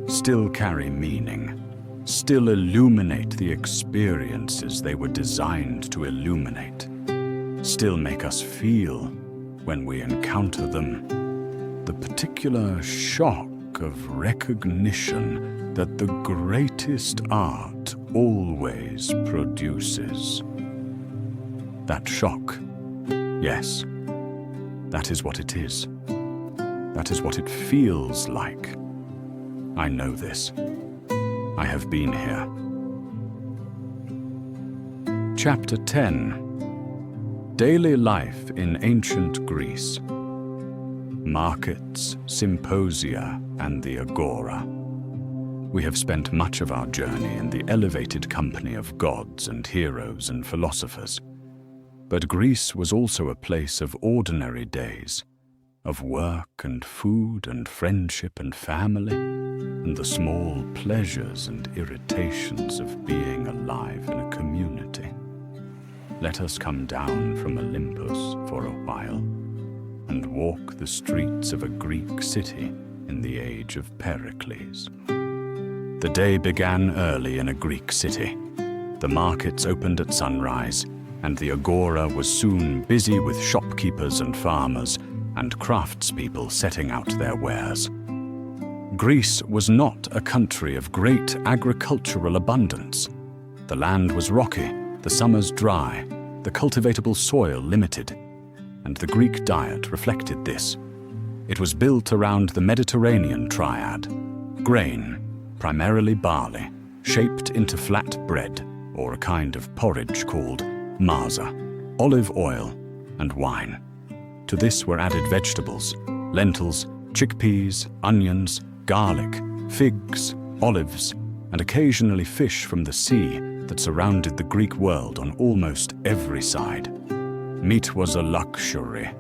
still carry meaning, still illuminate the experiences they were designed to illuminate, still make us feel, when we encounter them, the particular shock of recognition that the greatest art always produces. That shock, yes, that is what it is. That is what it feels like. I know this. I have been here. Chapter 10. Daily life in ancient Greece. Markets, Symposia, and the Agora. We have spent much of our journey in the elevated company of gods and heroes and philosophers. But Greece was also a place of ordinary days, of work and food and friendship and family, and the small pleasures and irritations of being alive in a community. Let us come down from Olympus for a while and walk the streets of a Greek city in the age of Pericles. The day began early in a Greek city. The markets opened at sunrise, and the Agora was soon busy with shopkeepers and farmers and craftspeople setting out their wares. Greece was not a country of great agricultural abundance. The land was rocky, the summers dry, the cultivatable soil limited, and the Greek diet reflected this. It was built around the Mediterranean triad: grain, primarily barley, shaped into flat bread, or a kind of porridge called maza, olive oil, and wine. To this were added vegetables, lentils, chickpeas, onions, garlic, figs, olives, and occasionally fish from the sea that surrounded the Greek world on almost every side. Meat was a luxury,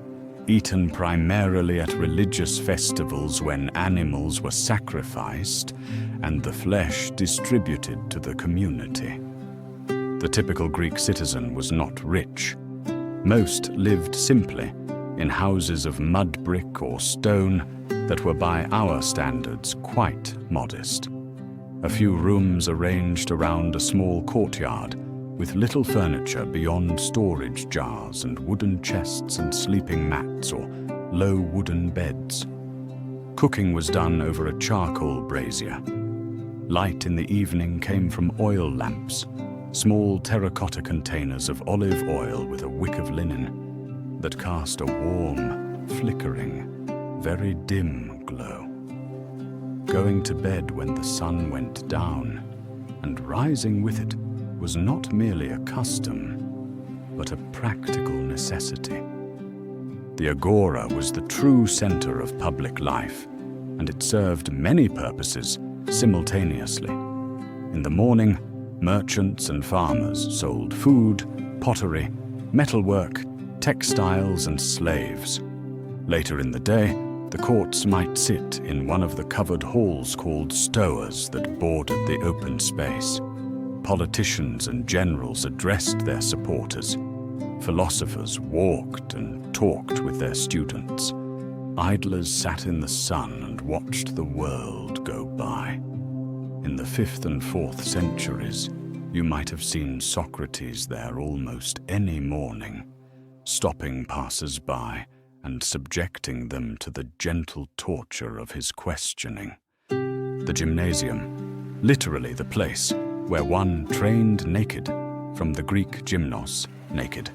eaten primarily at religious festivals when animals were sacrificed and the flesh distributed to the community. The typical Greek citizen was not rich. Most lived simply in houses of mud brick or stone that were by our standards quite modest. a few rooms arranged around a small courtyard with little furniture beyond storage jars and wooden chests and sleeping mats or low wooden beds. Cooking was done over a charcoal brazier. Light in the evening came from oil lamps, small terracotta containers of olive oil with a wick of linen that cast a warm, flickering, very dim glow. Going to bed when the sun went down, and rising with it, was not merely a custom, but a practical necessity. The Agora was the true center of public life, and it served many purposes simultaneously. In the morning, merchants and farmers sold food, pottery, metalwork, textiles, and slaves. Later in the day, the courts might sit in one of the covered halls called stoas that bordered the open space. Politicians and generals addressed their supporters. Philosophers walked and talked with their students. Idlers sat in the sun and watched the world go by. In the 5th and 4th centuries, you might have seen Socrates there almost any morning, stopping passers-by and subjecting them to the gentle torture of his questioning. The gymnasium, literally the place where one trained naked, from the Greek gymnos, naked,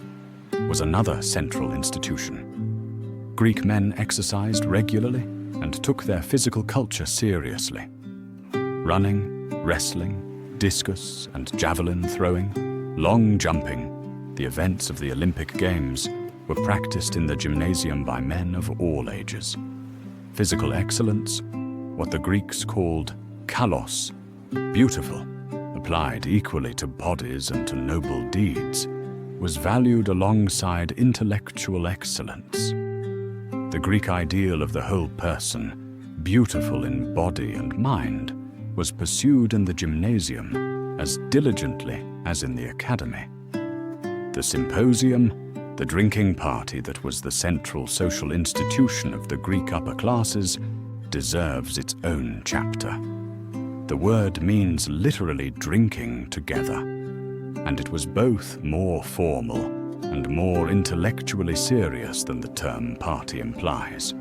was another central institution. Greek men exercised regularly and took their physical culture seriously. Running, wrestling, discus and javelin throwing, long jumping, the events of the Olympic Games, were practiced in the gymnasium by men of all ages. Physical excellence, what the Greeks called kalos, beautiful, applied equally to bodies and to noble deeds, was valued alongside intellectual excellence. The Greek ideal of the whole person, beautiful in body and mind, was pursued in the gymnasium as diligently as in the academy. The symposium, the drinking party that was the central social institution of the Greek upper classes, deserves its own chapter. The word means literally drinking together, and it was both more formal and more intellectually serious than the term party implies.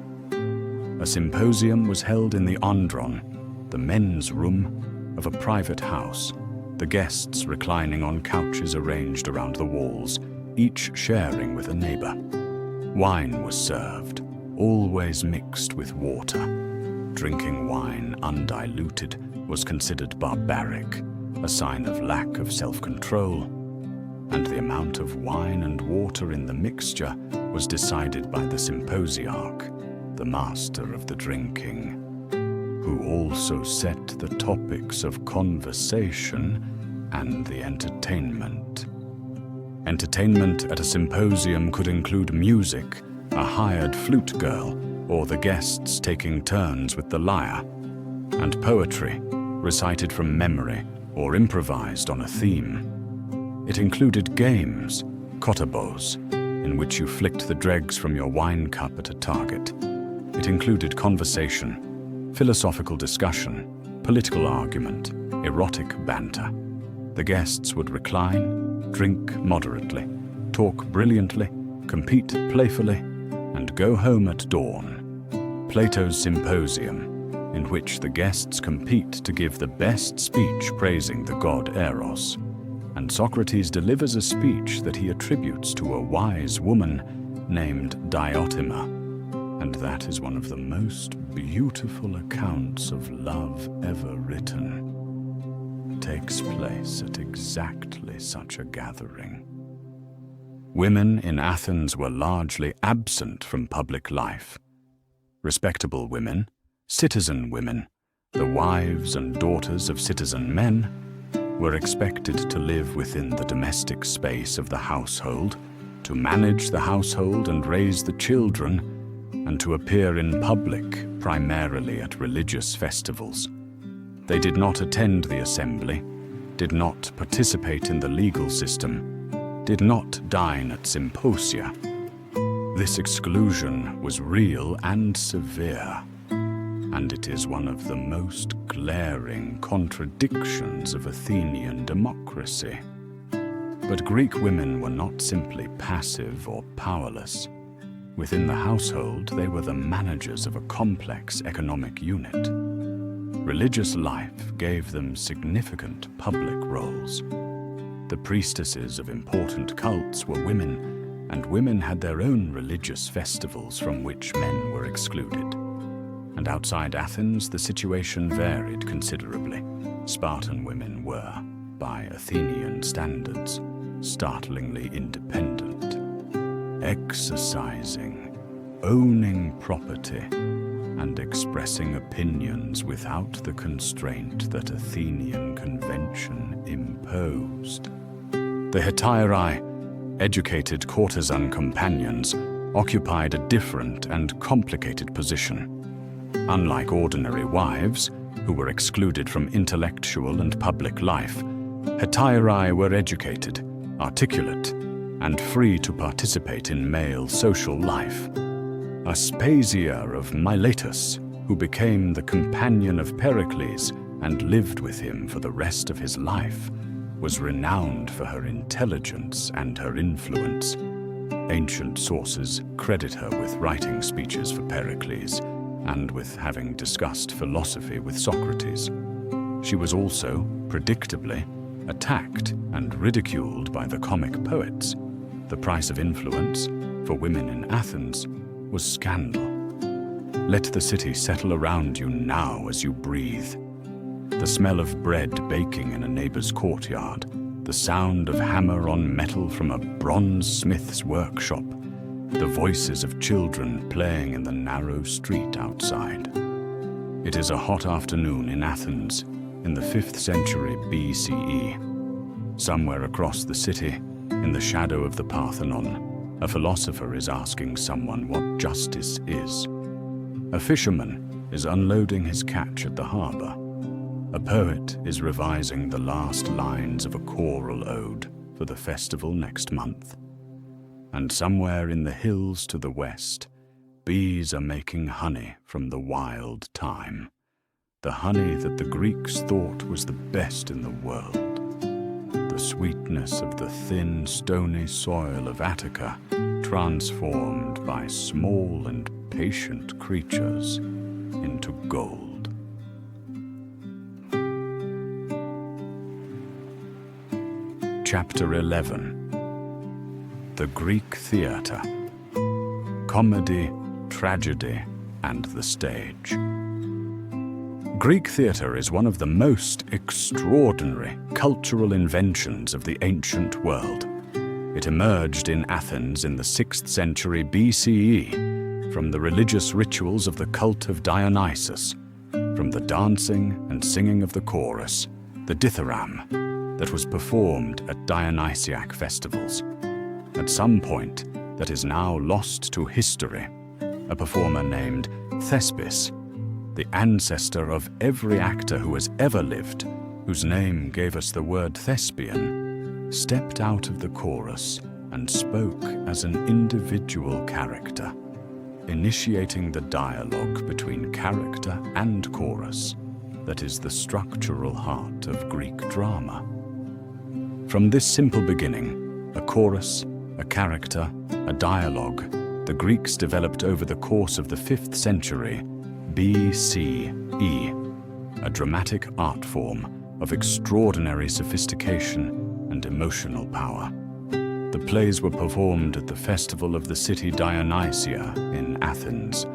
A symposium was held in the andron, the men's room of a private house, the guests reclining on couches arranged around the walls, each sharing with a neighbor. Wine was served, always mixed with water. Drinking wine undiluted was considered barbaric, a sign of lack of self-control, and the amount of wine and water in the mixture was decided by the symposiarch, the master of the drinking, who also set the topics of conversation and the entertainment. Entertainment at a symposium could include music, a hired flute girl, or the guests taking turns with the lyre, and poetry, recited from memory or improvised on a theme. It included games, kottabos, in which you flicked the dregs from your wine cup at a target. It included conversation, philosophical discussion, political argument, erotic banter. The guests would recline, drink moderately, talk brilliantly, compete playfully, and go home at dawn. Plato's Symposium, in which the guests compete to give the best speech praising the god Eros, and Socrates delivers a speech that he attributes to a wise woman named Diotima, and that is one of the most beautiful accounts of love ever written, takes place at exactly such a gathering. Women in Athens were largely absent from public life. Respectable women, citizen women, the wives and daughters of citizen men, were expected to live within the domestic space of the household, to manage the household and raise the children, and to appear in public primarily at religious festivals. They did not attend the assembly, did not participate in the legal system, did not dine at Symposia. This exclusion was real and severe, and it is one of the most glaring contradictions of Athenian democracy. But Greek women were not simply passive or powerless. Within the household, they were the managers of a complex economic unit. Religious life gave them significant public roles. The priestesses of important cults were women, and women had their own religious festivals from which men were excluded. And outside Athens, the situation varied considerably. Spartan women were, by Athenian standards, startlingly independent, exercising, owning property, and expressing opinions without the constraint that Athenian convention imposed. The hetairae, educated courtesan companions, occupied a different and complicated position. Unlike ordinary wives, who were excluded from intellectual and public life, hetairae were educated, articulate, and free to participate in male social life. Aspasia of Miletus, who became the companion of Pericles and lived with him for the rest of his life, was renowned for her intelligence and her influence. Ancient sources credit her with writing speeches for Pericles and with having discussed philosophy with Socrates. She was also, predictably, attacked and ridiculed by the comic poets. The price of influence, for women in Athens, was scandal. Let the city settle around you now as you breathe. The smell of bread baking in a neighbor's courtyard, the sound of hammer on metal from a bronze smith's workshop, the voices of children playing in the narrow street outside. It is a hot afternoon in Athens in the 5th century BCE. Somewhere across the city, in the shadow of the Parthenon, a philosopher is asking someone what justice is. A fisherman is unloading his catch at the harbor. A poet is revising the last lines of a choral ode for the festival next month. And somewhere in the hills to the west, bees are making honey from the wild thyme, the honey that the Greeks thought was the best in the world. The sweetness of the thin, stony soil of Attica, transformed by small and patient creatures into gold. Chapter 11. The Greek Theatre. Comedy, Tragedy, and the Stage. Greek theatre is one of the most extraordinary cultural inventions of the ancient world. It emerged in Athens in the 6th century BCE from the religious rituals of the cult of Dionysus, from the dancing and singing of the chorus, the dithyramb, that was performed at Dionysiac festivals. At some point that is now lost to history, a performer named Thespis, the ancestor of every actor who has ever lived, whose name gave us the word thespian, stepped out of the chorus and spoke as an individual character, initiating the dialogue between character and chorus that is the structural heart of Greek drama. From this simple beginning, a chorus, a character, a dialogue, the Greeks developed over the course of the 5th century BCE, a dramatic art form of extraordinary sophistication and emotional power. The plays were performed at the festival of the city Dionysia in Athens,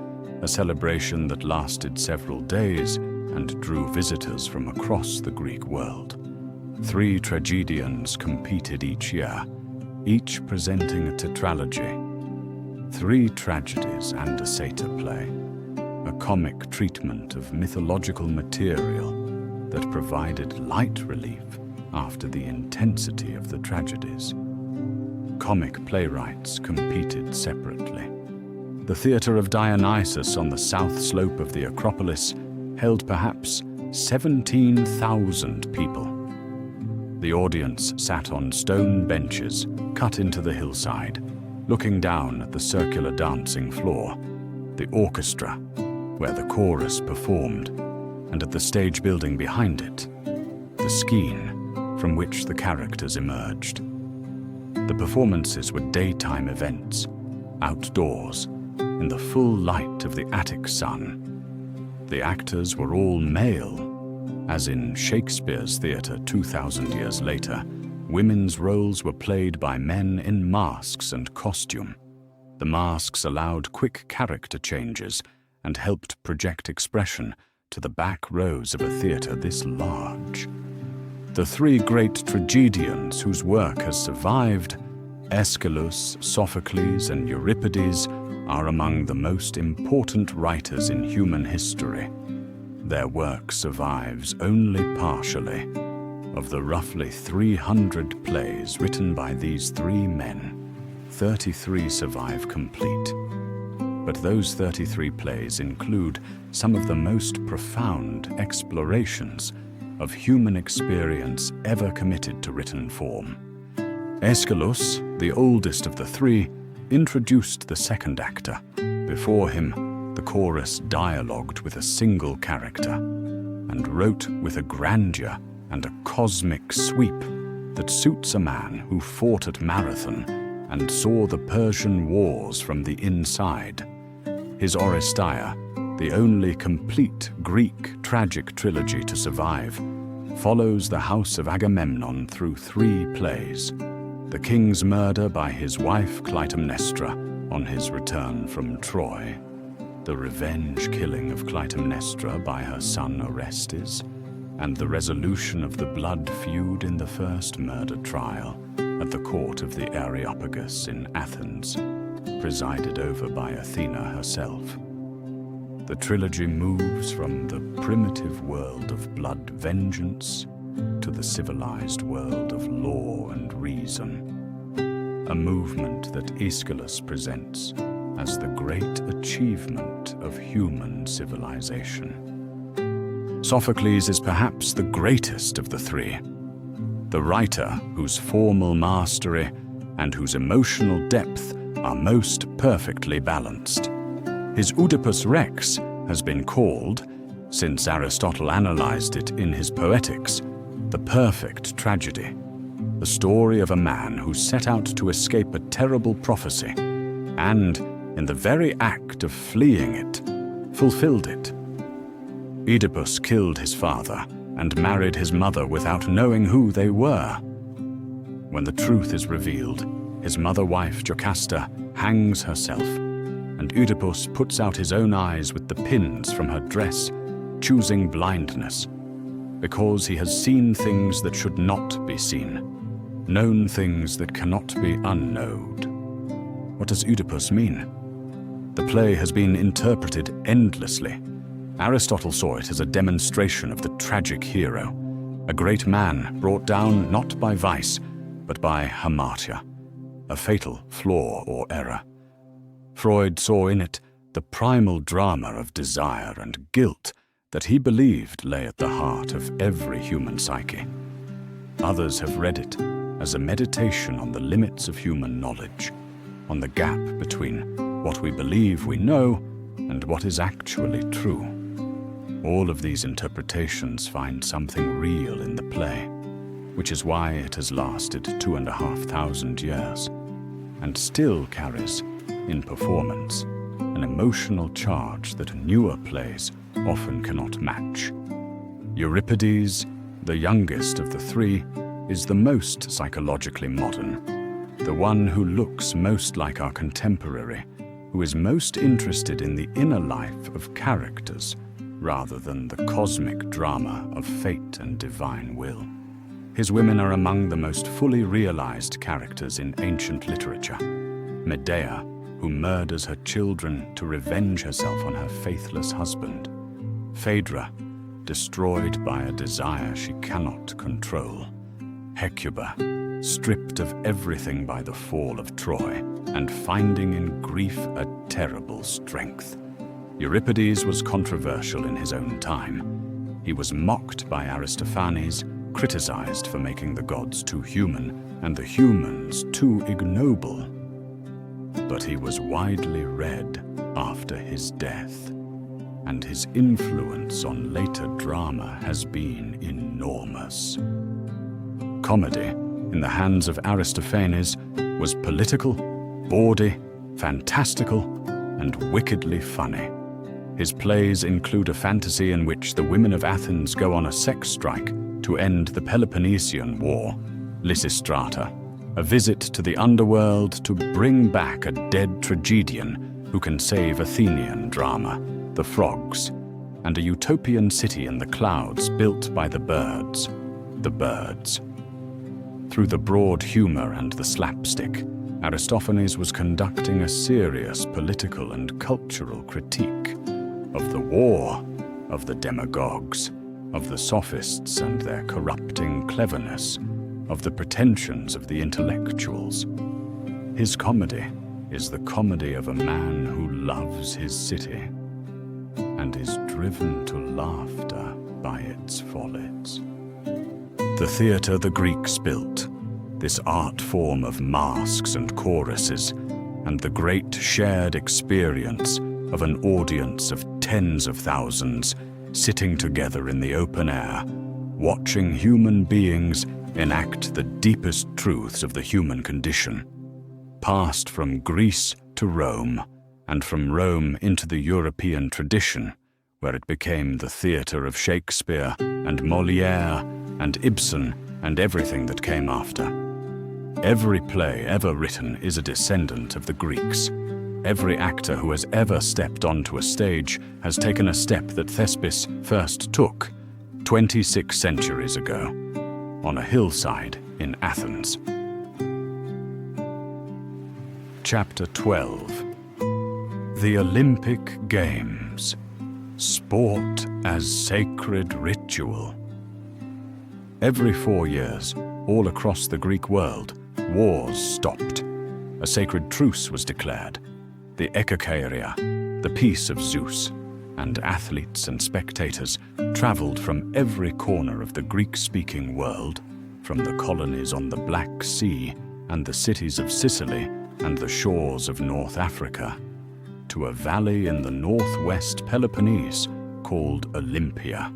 a celebration that lasted several days and drew visitors from across the Greek world. 3 tragedians competed each year, each presenting a tetralogy, 3 tragedies and a satyr play, a comic treatment of mythological material that provided light relief after the intensity of the tragedies. Comic playwrights competed separately. The theatre of Dionysus on the south slope of the Acropolis held perhaps 17,000 people. The audience sat on stone benches cut into the hillside, looking down at the circular dancing floor, the orchestra, where the chorus performed, and at the stage building behind it, the skene from which the characters emerged. The performances were daytime events, outdoors, in the full light of the Attic sun. The actors were all male, as in Shakespeare's theatre 2,000 years later. Women's roles were played by men in masks and costume. The masks allowed quick character changes and helped project expression to the back rows of a theatre this large. The three great tragedians whose work has survived, Aeschylus, Sophocles, and Euripides, are among the most important writers in human history. Their work survives only partially. Of the roughly 300 plays written by these three men, 33 survive complete. But those 33 plays include some of the most profound explorations of human experience ever committed to written form. Aeschylus, the oldest of the three, introduced the second actor. Before him, the chorus dialogued with a single character and wrote with a grandeur and a cosmic sweep that suits a man who fought at Marathon and saw the Persian wars from the inside. His Oresteia, the only complete Greek tragic trilogy to survive, follows the house of Agamemnon through 3 plays: the king's murder by his wife Clytemnestra on his return from Troy, the revenge killing of Clytemnestra by her son Orestes, and the resolution of the blood feud in the first murder trial at the court of the Areopagus in Athens, presided over by Athena herself. The trilogy moves from the primitive world of blood vengeance to the civilized world of law and reason, a movement that Aeschylus presents as the great achievement of human civilization. Sophocles is perhaps the greatest of the three, the writer whose formal mastery and whose emotional depth are most perfectly balanced. His Oedipus Rex has been called, since Aristotle analyzed it in his Poetics, the perfect tragedy, the story of a man who set out to escape a terrible prophecy and, in the very act of fleeing it, fulfilled it. Oedipus killed his father and married his mother without knowing who they were. When the truth is revealed, his mother-wife Jocasta hangs herself, and Oedipus puts out his own eyes with the pins from her dress, choosing blindness, because he has seen things that should not be seen, known things that cannot be unknowed. What does Oedipus mean? The play has been interpreted endlessly. Aristotle saw it as a demonstration of the tragic hero, a great man brought down not by vice, but by hamartia, a fatal flaw or error. Freud saw in it the primal drama of desire and guilt that he believed lay at the heart of every human psyche. Others have read it as a meditation on the limits of human knowledge, on the gap between what we believe we know and what is actually true. All of these interpretations find something real in the play, which is why it has lasted 2,500 years, and still carries, in performance, an emotional charge that newer plays often cannot match. Euripides, the youngest of the three, is the most psychologically modern, the one who looks most like our contemporary, who is most interested in the inner life of characters rather than the cosmic drama of fate and divine will. His women are among the most fully realized characters in ancient literature. Medea, who murders her children to revenge herself on her faithless husband. Phaedra, destroyed by a desire she cannot control. Hecuba, stripped of everything by the fall of Troy, and finding in grief a terrible strength. Euripides was controversial in his own time. He was mocked by Aristophanes, criticized for making the gods too human and the humans too ignoble. But he was widely read after his death, and his influence on later drama has been enormous. Comedy, in the hands of Aristophanes, was political, bawdy, fantastical, and wickedly funny. His plays include a fantasy in which the women of Athens go on a sex strike to end the Peloponnesian War, Lysistrata, a visit to the underworld to bring back a dead tragedian who can save Athenian drama, the frogs, and a utopian city in the clouds built by the birds, the birds. Through the broad humor and the slapstick, Aristophanes was conducting a serious political and cultural critique of the war, of the demagogues, of the sophists and their corrupting cleverness, of the pretensions of the intellectuals. His comedy is the comedy of a man who loves his city and is driven to laughter by its follies. The theatre the Greeks built, this art form of masks and choruses, and the great shared experience of an audience of tens of thousands sitting together in the open air, watching human beings enact the deepest truths of the human condition, passed from Greece to Rome, and from Rome into the European tradition, where it became the theatre of Shakespeare and Molière and Ibsen and everything that came after. Every play ever written is a descendant of the Greeks. Every actor who has ever stepped onto a stage has taken a step that Thespis first took 26 centuries ago, on a hillside in Athens. Chapter 12. The Olympic Games. Sport as sacred ritual. Every 4 years, all across the Greek world, wars stopped. A sacred truce was declared, the Ekakeria, the peace of Zeus, and athletes and spectators traveled from every corner of the Greek-speaking world, from the colonies on the Black Sea and the cities of Sicily and the shores of North Africa, to a valley in the northwest Peloponnese called Olympia.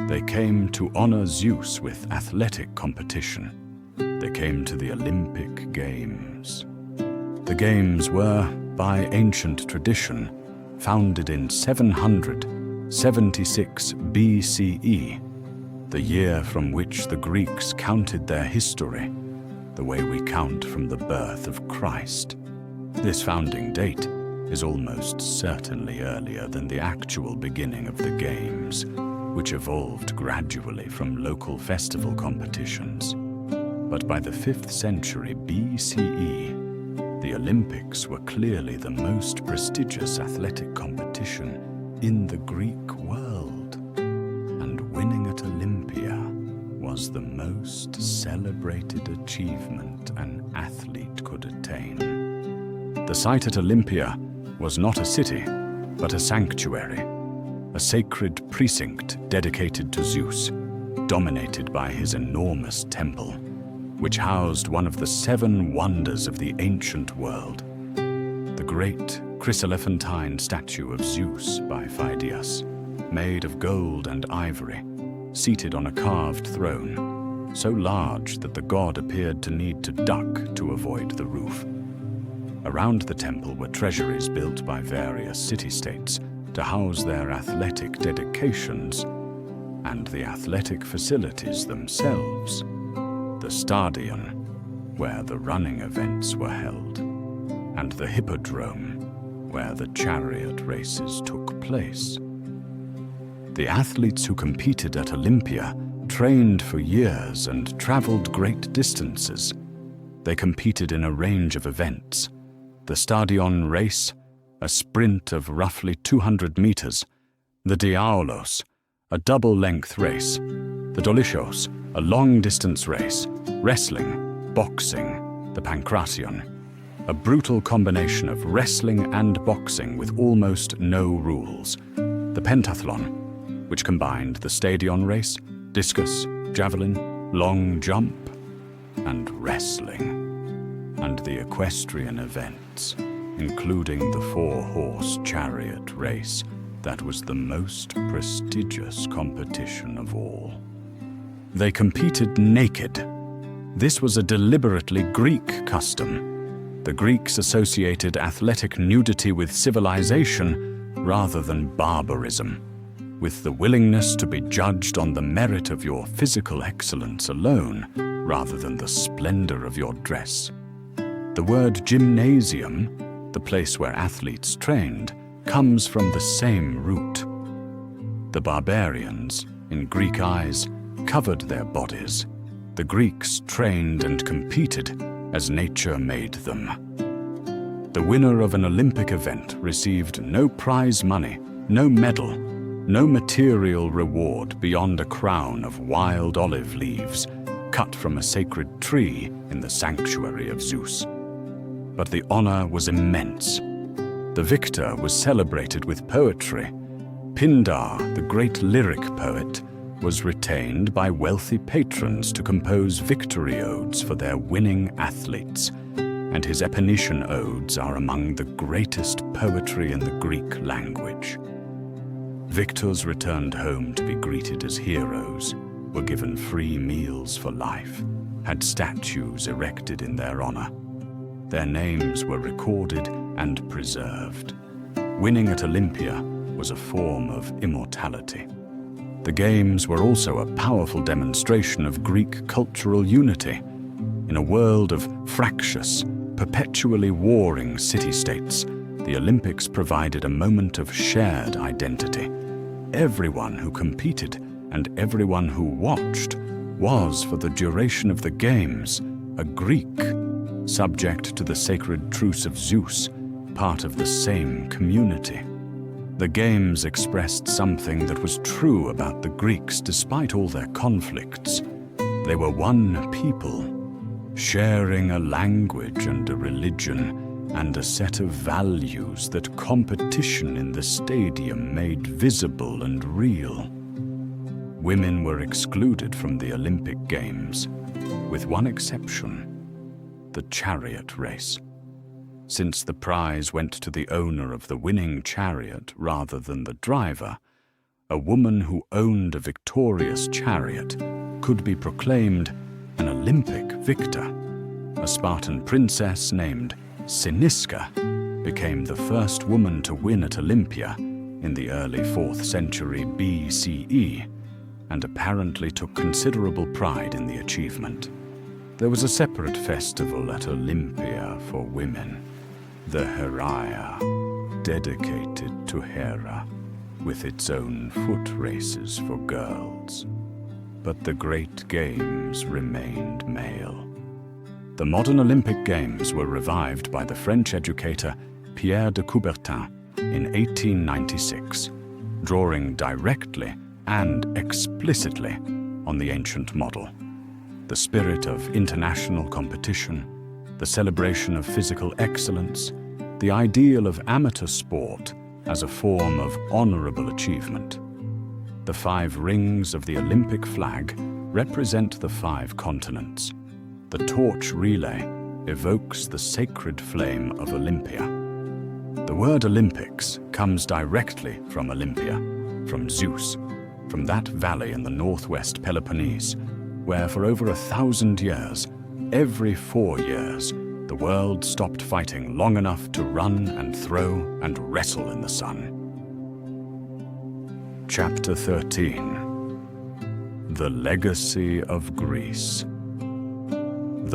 They came to honor Zeus with athletic competition. They came to the Olympic Games. The Games were, by ancient tradition, founded in 776 BCE, the year from which the Greeks counted their history, the way we count from the birth of Christ. This founding date is almost certainly earlier than the actual beginning of the Games, which evolved gradually from local festival competitions. But by the 5th century BCE, the Olympics were clearly the most prestigious athletic competition in the Greek world, and winning at Olympia was the most celebrated achievement an athlete could attain. The site at Olympia was not a city, but a sanctuary, a sacred precinct dedicated to Zeus, dominated by his enormous temple, which housed one of the 7 wonders of the ancient world, the great chryselephantine statue of Zeus by Phidias, made of gold and ivory, seated on a carved throne, so large that the god appeared to need to duck to avoid the roof. Around the temple were treasuries built by various city-states to house their athletic dedications and the athletic facilities themselves, the stadion, where the running events were held, and the hippodrome, where the chariot races took place. The athletes who competed at Olympia trained for years and traveled great distances. They competed in a range of events: the stadion race, a sprint of roughly 200 meters, the diaolos, a double-length race, the dolishos, a long-distance race, wrestling, boxing, the pankration, a brutal combination of wrestling and boxing with almost no rules, the pentathlon, which combined the stadion race, discus, javelin, long jump, and wrestling, and the equestrian events, including the 4-horse chariot race, the that was the most prestigious competition of all. They competed naked. This was a deliberately Greek custom. The Greeks associated athletic nudity with civilization rather than barbarism, with the willingness to be judged on the merit of your physical excellence alone, rather than the splendor of your dress. The word gymnasium, the place where athletes trained, comes from the same root. The barbarians, in Greek eyes, covered their bodies. The Greeks trained and competed as nature made them. The winner of an Olympic event received no prize money, no medal, no material reward beyond a crown of wild olive leaves cut from a sacred tree in the sanctuary of Zeus. But the honor was immense. The victor was celebrated with poetry. Pindar, the great lyric poet, was retained by wealthy patrons to compose victory odes for their winning athletes, and his Epinetian odes are among the greatest poetry in the Greek language. Victors returned home to be greeted as heroes, were given free meals for life, had statues erected in their honor. Their names were recorded and preserved. Winning at Olympia was a form of immortality. The games were also a powerful demonstration of Greek cultural unity. In a world of fractious, perpetually warring city-states, the Olympics provided a moment of shared identity. Everyone who competed and everyone who watched was, for the duration of the games, a Greek, subject to the sacred truce of Zeus, part of the same community. The games expressed something that was true about the Greeks despite all their conflicts. They were one people, sharing a language and a religion and a set of values that competition in the stadium made visible and real. Women were excluded from the Olympic Games, with one exception: the chariot race. Since the prize went to the owner of the winning chariot rather than the driver, a woman who owned a victorious chariot could be proclaimed an Olympic victor. A Spartan princess named Cyniska became the first woman to win at Olympia in the early 4th century BCE, and apparently took considerable pride in the achievement. There was a separate festival at Olympia for women, the Heraia, dedicated to Hera, with its own foot races for girls. But the great games remained male. The modern Olympic Games were revived by the French educator Pierre de Coubertin in 1896, drawing directly and explicitly on the ancient model. The spirit of international competition, the celebration of physical excellence, the ideal of amateur sport as a form of honorable achievement. The 5 rings of the Olympic flag represent the 5 continents. The torch relay evokes the sacred flame of Olympia. The word Olympics comes directly from Olympia, from Zeus, from that valley in the northwest Peloponnese, where for over 1,000 years, every 4 years, the world stopped fighting long enough to run and throw and wrestle in the sun. Chapter 13. The Legacy of Greece.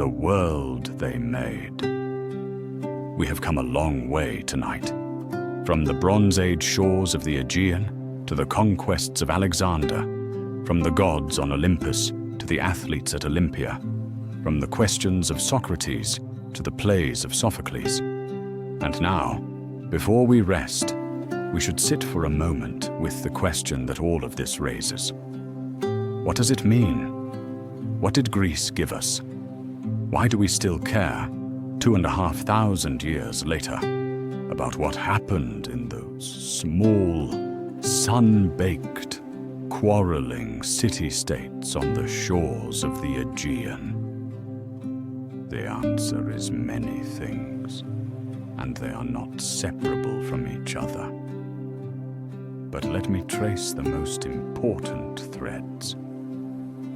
The world they made. We have come a long way tonight. From the Bronze Age shores of the Aegean to the conquests of Alexander, from the gods on Olympus to the athletes at Olympia, from the questions of Socrates to the plays of Sophocles. And now, before we rest, we should sit for a moment with the question that all of this raises. What does it mean? What did Greece give us? Why do we still care, 2,500 years later, about what happened in those small, sun-baked, quarreling city-states on the shores of the Aegean? The answer is many things, and they are not separable from each other. but let me trace the most important threads.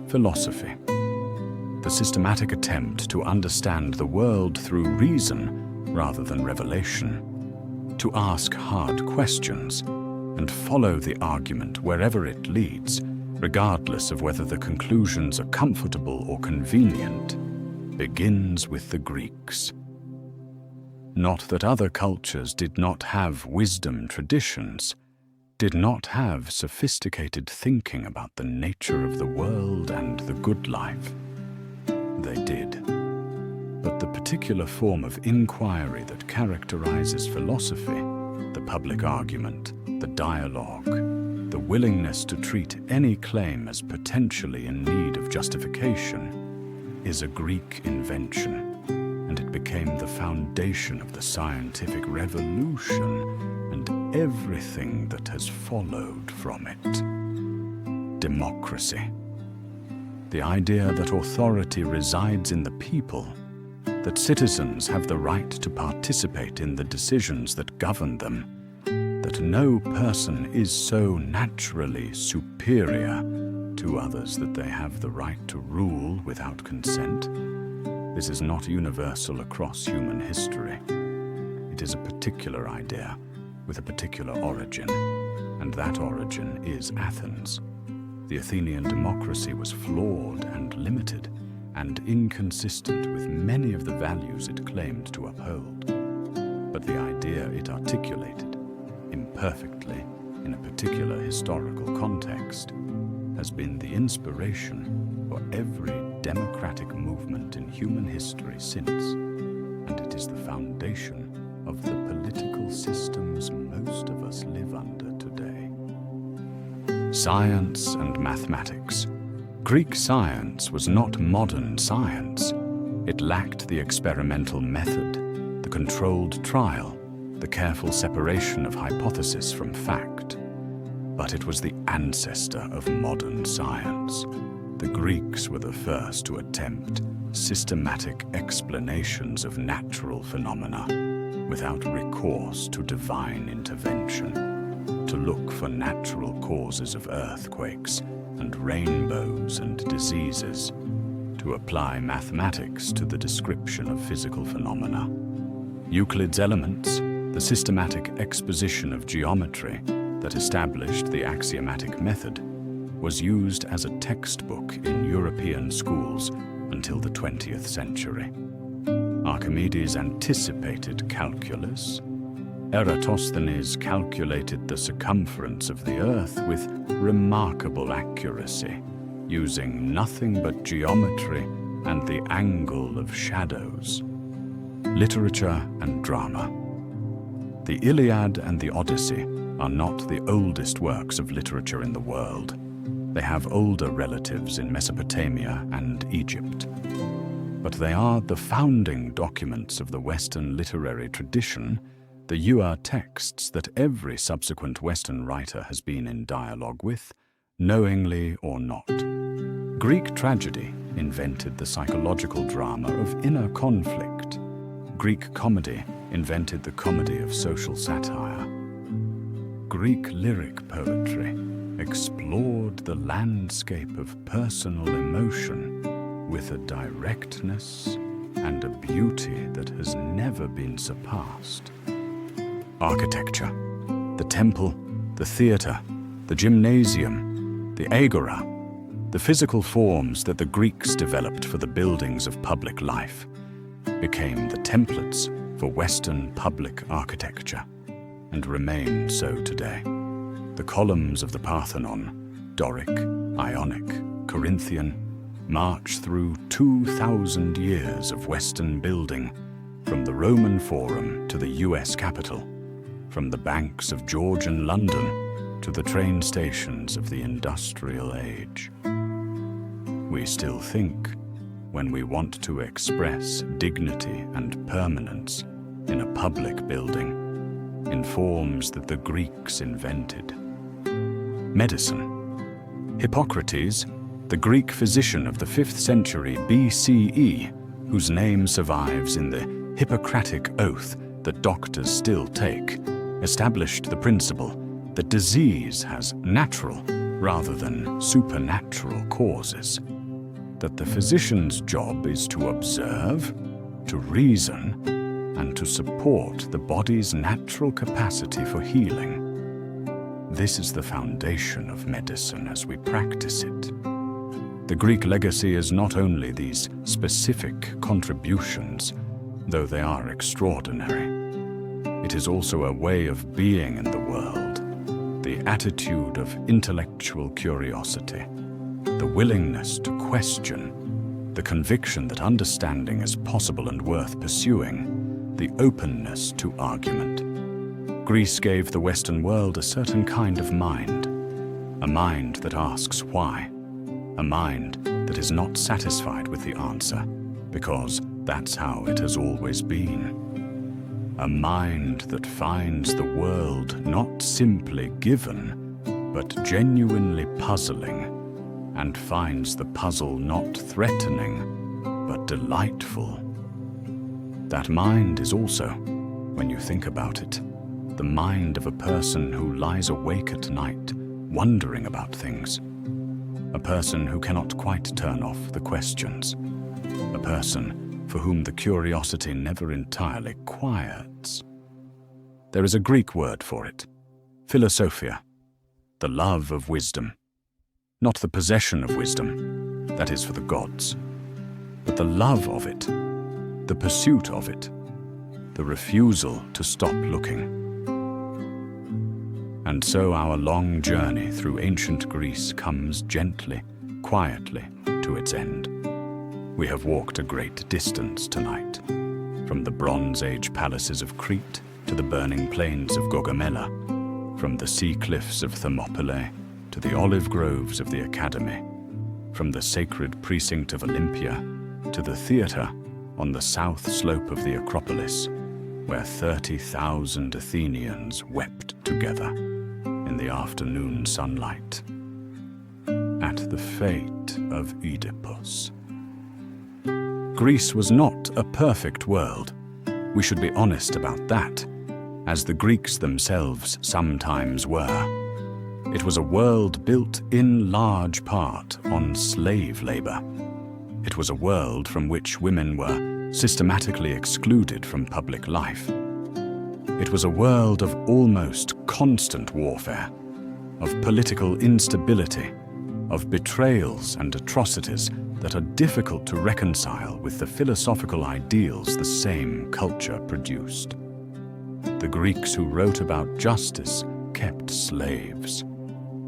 Philosophy, the systematic attempt to understand the world through reason rather than revelation, to ask hard questions and follow the argument wherever it leads, regardless of whether the conclusions are comfortable or convenient, begins with the Greeks. Not that other cultures did not have wisdom traditions, did not have sophisticated thinking about the nature of the world and the good life. They did. But the particular form of inquiry that characterizes philosophy, the public argument, the dialogue, the willingness to treat any claim as potentially in need of justification, is a Greek invention, and it became the foundation of the scientific revolution and everything that has followed from it. Democracy. The idea that authority resides in the people, that citizens have the right to participate in the decisions that govern them, that no person is so naturally superior to others that they have the right to rule without consent. This is not universal across human history. It is a particular idea with a particular origin, and that origin is Athens. The Athenian democracy was flawed and limited, and inconsistent with many of the values it claimed to uphold. But the idea it articulated, imperfectly, in a particular historical context, has been the inspiration for every democratic movement in human history since, and it is the foundation of the political systems most of us live under today. Science and mathematics. Greek science was not modern science. It lacked the experimental method, the controlled trial, the careful separation of hypothesis from fact. But it was the ancestor of modern science. The Greeks were the first to attempt systematic explanations of natural phenomena without recourse to divine intervention, to look for natural causes of earthquakes and rainbows and diseases, to apply mathematics to the description of physical phenomena. Euclid's Elements, the systematic exposition of geometry that established the axiomatic method, was used as a textbook in European schools until the 20th century. Archimedes anticipated calculus. Eratosthenes calculated the circumference of the Earth with remarkable accuracy, using nothing but geometry and the angle of shadows. Literature and drama. The Iliad and the Odyssey are not the oldest works of literature in the world. They have older relatives in Mesopotamia and Egypt. But they are the founding documents of the Western literary tradition, the Eua texts that every subsequent Western writer has been in dialogue with, knowingly or not. Greek tragedy invented the psychological drama of inner conflict. Greek comedy invented the comedy of social satire. Greek lyric poetry explored the landscape of personal emotion with a directness and a beauty that has never been surpassed. Architecture, the temple, the theater, the gymnasium, the agora, the physical forms that the Greeks developed for the buildings of public life, became the templates for Western public architecture, and remain so today. The columns of the Parthenon, Doric, Ionic, Corinthian, march through 2,000 years of Western building, from the Roman Forum to the US Capitol, from the banks of Georgian London to the train stations of the Industrial Age. We still think, when we want to express dignity and permanence in a public building, in forms that the Greeks invented. Medicine. Hippocrates, the Greek physician of the 5th century BCE, whose name survives in the Hippocratic Oath that doctors still take, established the principle that disease has natural rather than supernatural causes, that the physician's job is to observe, to reason, and to support the body's natural capacity for healing. This is the foundation of medicine as we practice it. The Greek legacy is not only these specific contributions, though they are extraordinary. It is also a way of being in the world, the attitude of intellectual curiosity, the willingness to question, the conviction that understanding is possible and worth pursuing, the openness to argument. Greece gave the Western world a certain kind of mind, a mind that asks why, a mind that is not satisfied with the answer, because that's how it has always been. A mind that finds the world not simply given, but genuinely puzzling, and finds the puzzle not threatening, but delightful. That mind is also, when you think about it, the mind of a person who lies awake at night, wondering about things. A person who cannot quite turn off the questions. A person for whom the curiosity never entirely quiets. There is a Greek word for it, philosophia, the love of wisdom. Not the possession of wisdom, that is for the gods, but the love of it, the pursuit of it, the refusal to stop looking. And so our long journey through ancient Greece comes gently, quietly to its end. We have walked a great distance tonight, from the Bronze Age palaces of Crete to the burning plains of Gaugamela, from the sea cliffs of Thermopylae to the olive groves of the Academy, from the sacred precinct of Olympia to the theatre on the south slope of the Acropolis, where 30,000 Athenians wept together in the afternoon sunlight at the fate of Oedipus. Greece was not a perfect world. We should be honest about that, as the Greeks themselves sometimes were. It was a world built in large part on slave labor. It was a world from which women were systematically excluded from public life. It was a world of almost constant warfare, of political instability, of betrayals and atrocities that are difficult to reconcile with the philosophical ideals the same culture produced. The Greeks who wrote about justice kept slaves.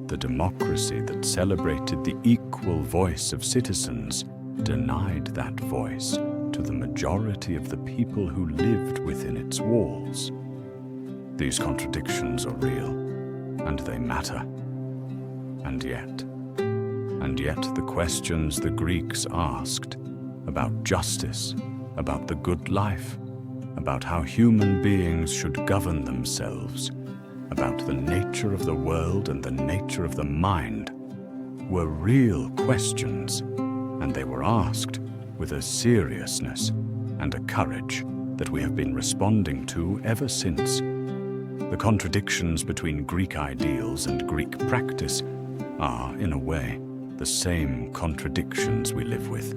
The democracy that celebrated the equal voice of citizens denied that voice to the majority of the people who lived within its walls. These contradictions are real, and they matter. And yet the questions the Greeks asked about justice, about the good life, about how human beings should govern themselves, about the nature of the world and the nature of the mind, were real questions, and they were asked with a seriousness and a courage that we have been responding to ever since. The contradictions between Greek ideals and Greek practice are, in a way, the same contradictions we live with.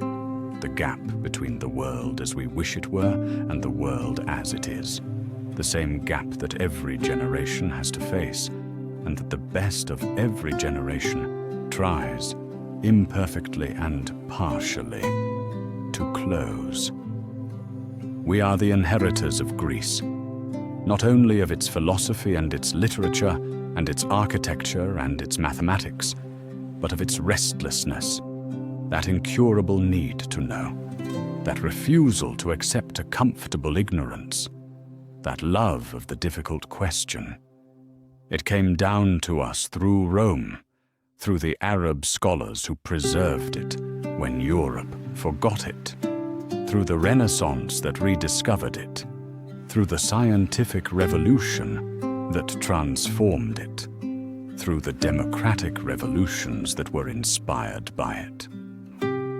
The gap between the world as we wish it were and the world as it is. The same gap that every generation has to face, and that the best of every generation tries, imperfectly and partially, to close. We are the inheritors of Greece, not only of its philosophy and its literature and its architecture and its mathematics, but of its restlessness, that incurable need to know, that refusal to accept a comfortable ignorance, that love of the difficult question. It came down to us through Rome, through the Arab scholars who preserved it when Europe forgot it, through the Renaissance that rediscovered it, through the scientific revolution that transformed it, through the democratic revolutions that were inspired by it.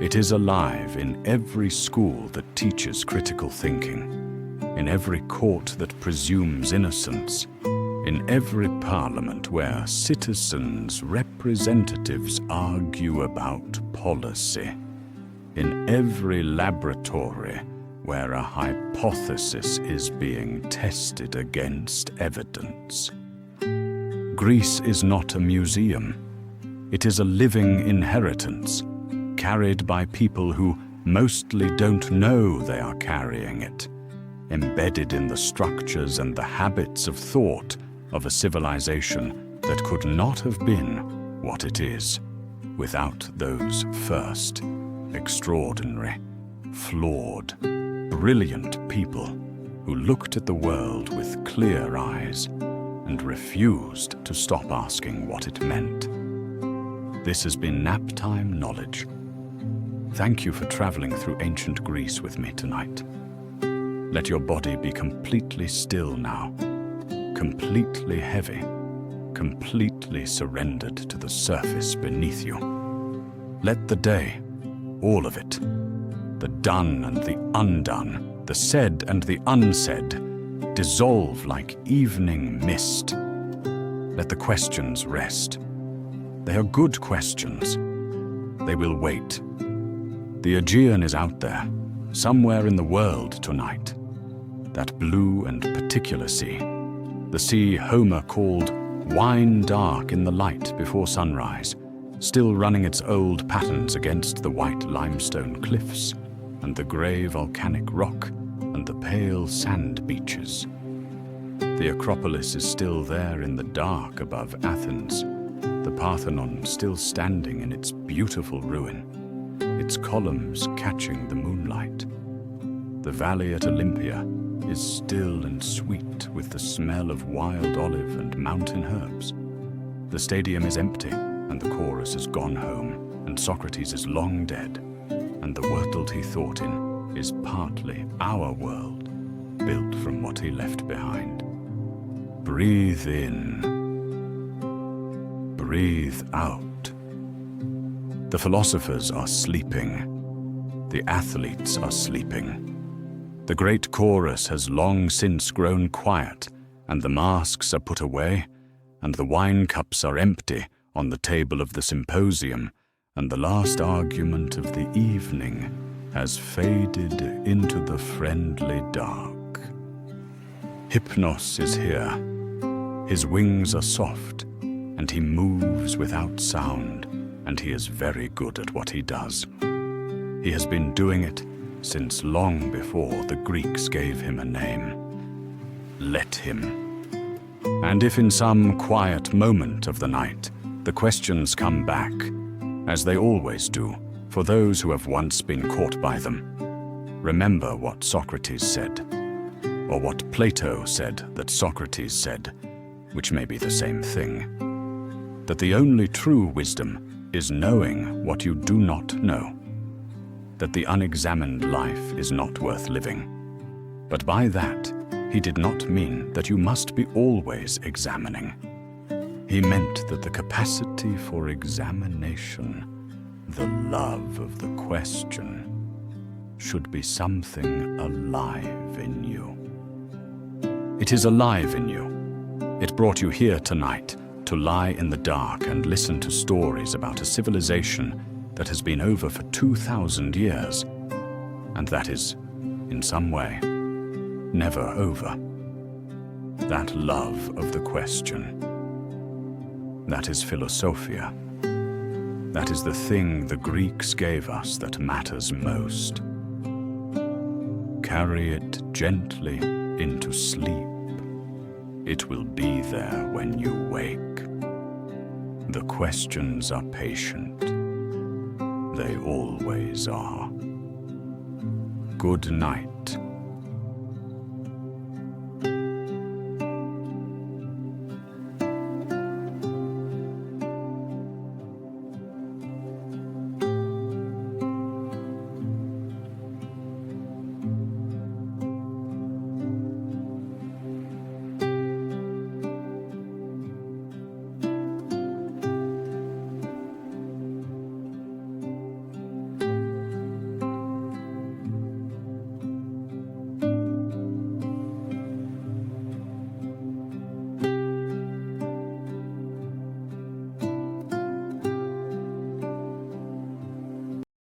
It is alive in every school that teaches critical thinking, in every court that presumes innocence, In every parliament where citizens' representatives argue about policy, in every laboratory where a hypothesis is being tested against evidence. Greece is not a museum. It is a living inheritance, carried by people who mostly don't know they are carrying it, embedded in the structures and the habits of thought of a civilization that could not have been what it is without those first, extraordinary, flawed, brilliant people who looked at the world with clear eyes and refused to stop asking what it meant. This has been Naptime Knowledge. Thank you for traveling through ancient Greece with me tonight. Let your body be completely still now, completely heavy, completely surrendered to the surface beneath you. Let the day, all of it, the done and the undone, the said and the unsaid, dissolve like evening mist. Let the questions rest. They are good questions. They will wait. The Aegean is out there, somewhere in the world tonight. That blue and particular sea, the sea Homer called wine dark in the light before sunrise, still running its old patterns against the white limestone cliffs and the grey volcanic rock and the pale sand beaches. The Acropolis is still there in the dark above Athens, the Parthenon still standing in its beautiful ruin, its columns catching the moonlight. The valley at Olympia is still and sweet with the smell of wild olive and mountain herbs. The stadium is empty, and the chorus has gone home, and Socrates is long dead, and the world he thought in is partly our world, built from what he left behind. Breathe in. Breathe out. The philosophers are sleeping. The athletes are sleeping. The great chorus has long since grown quiet, and the masks are put away, and the wine cups are empty on the table of the symposium, and the last argument of the evening has faded into the friendly dark. Hypnos is here. His wings are soft, and he moves without sound, and he is very good at what he does. He has been doing it since long before the Greeks gave him a name. Let him. And if in some quiet moment of the night the questions come back, as they always do, for those who have once been caught by them, remember what Socrates said, or what Plato said that Socrates said, which may be the same thing, that the only true wisdom is knowing what you do not know, that the unexamined life is not worth living. But by that, he did not mean that you must be always examining. He meant that the capacity for examination, the love of the question, should be something alive in you. It is alive in you. It brought you here tonight to lie in the dark and listen to stories about a civilization that has been over for 2,000 years, and that is, in some way, never over. That love of the question. That is philosophia. That is the thing the Greeks gave us that matters most. Carry it gently into sleep. It will be there when you wake. The questions are patient. They always are. Good night.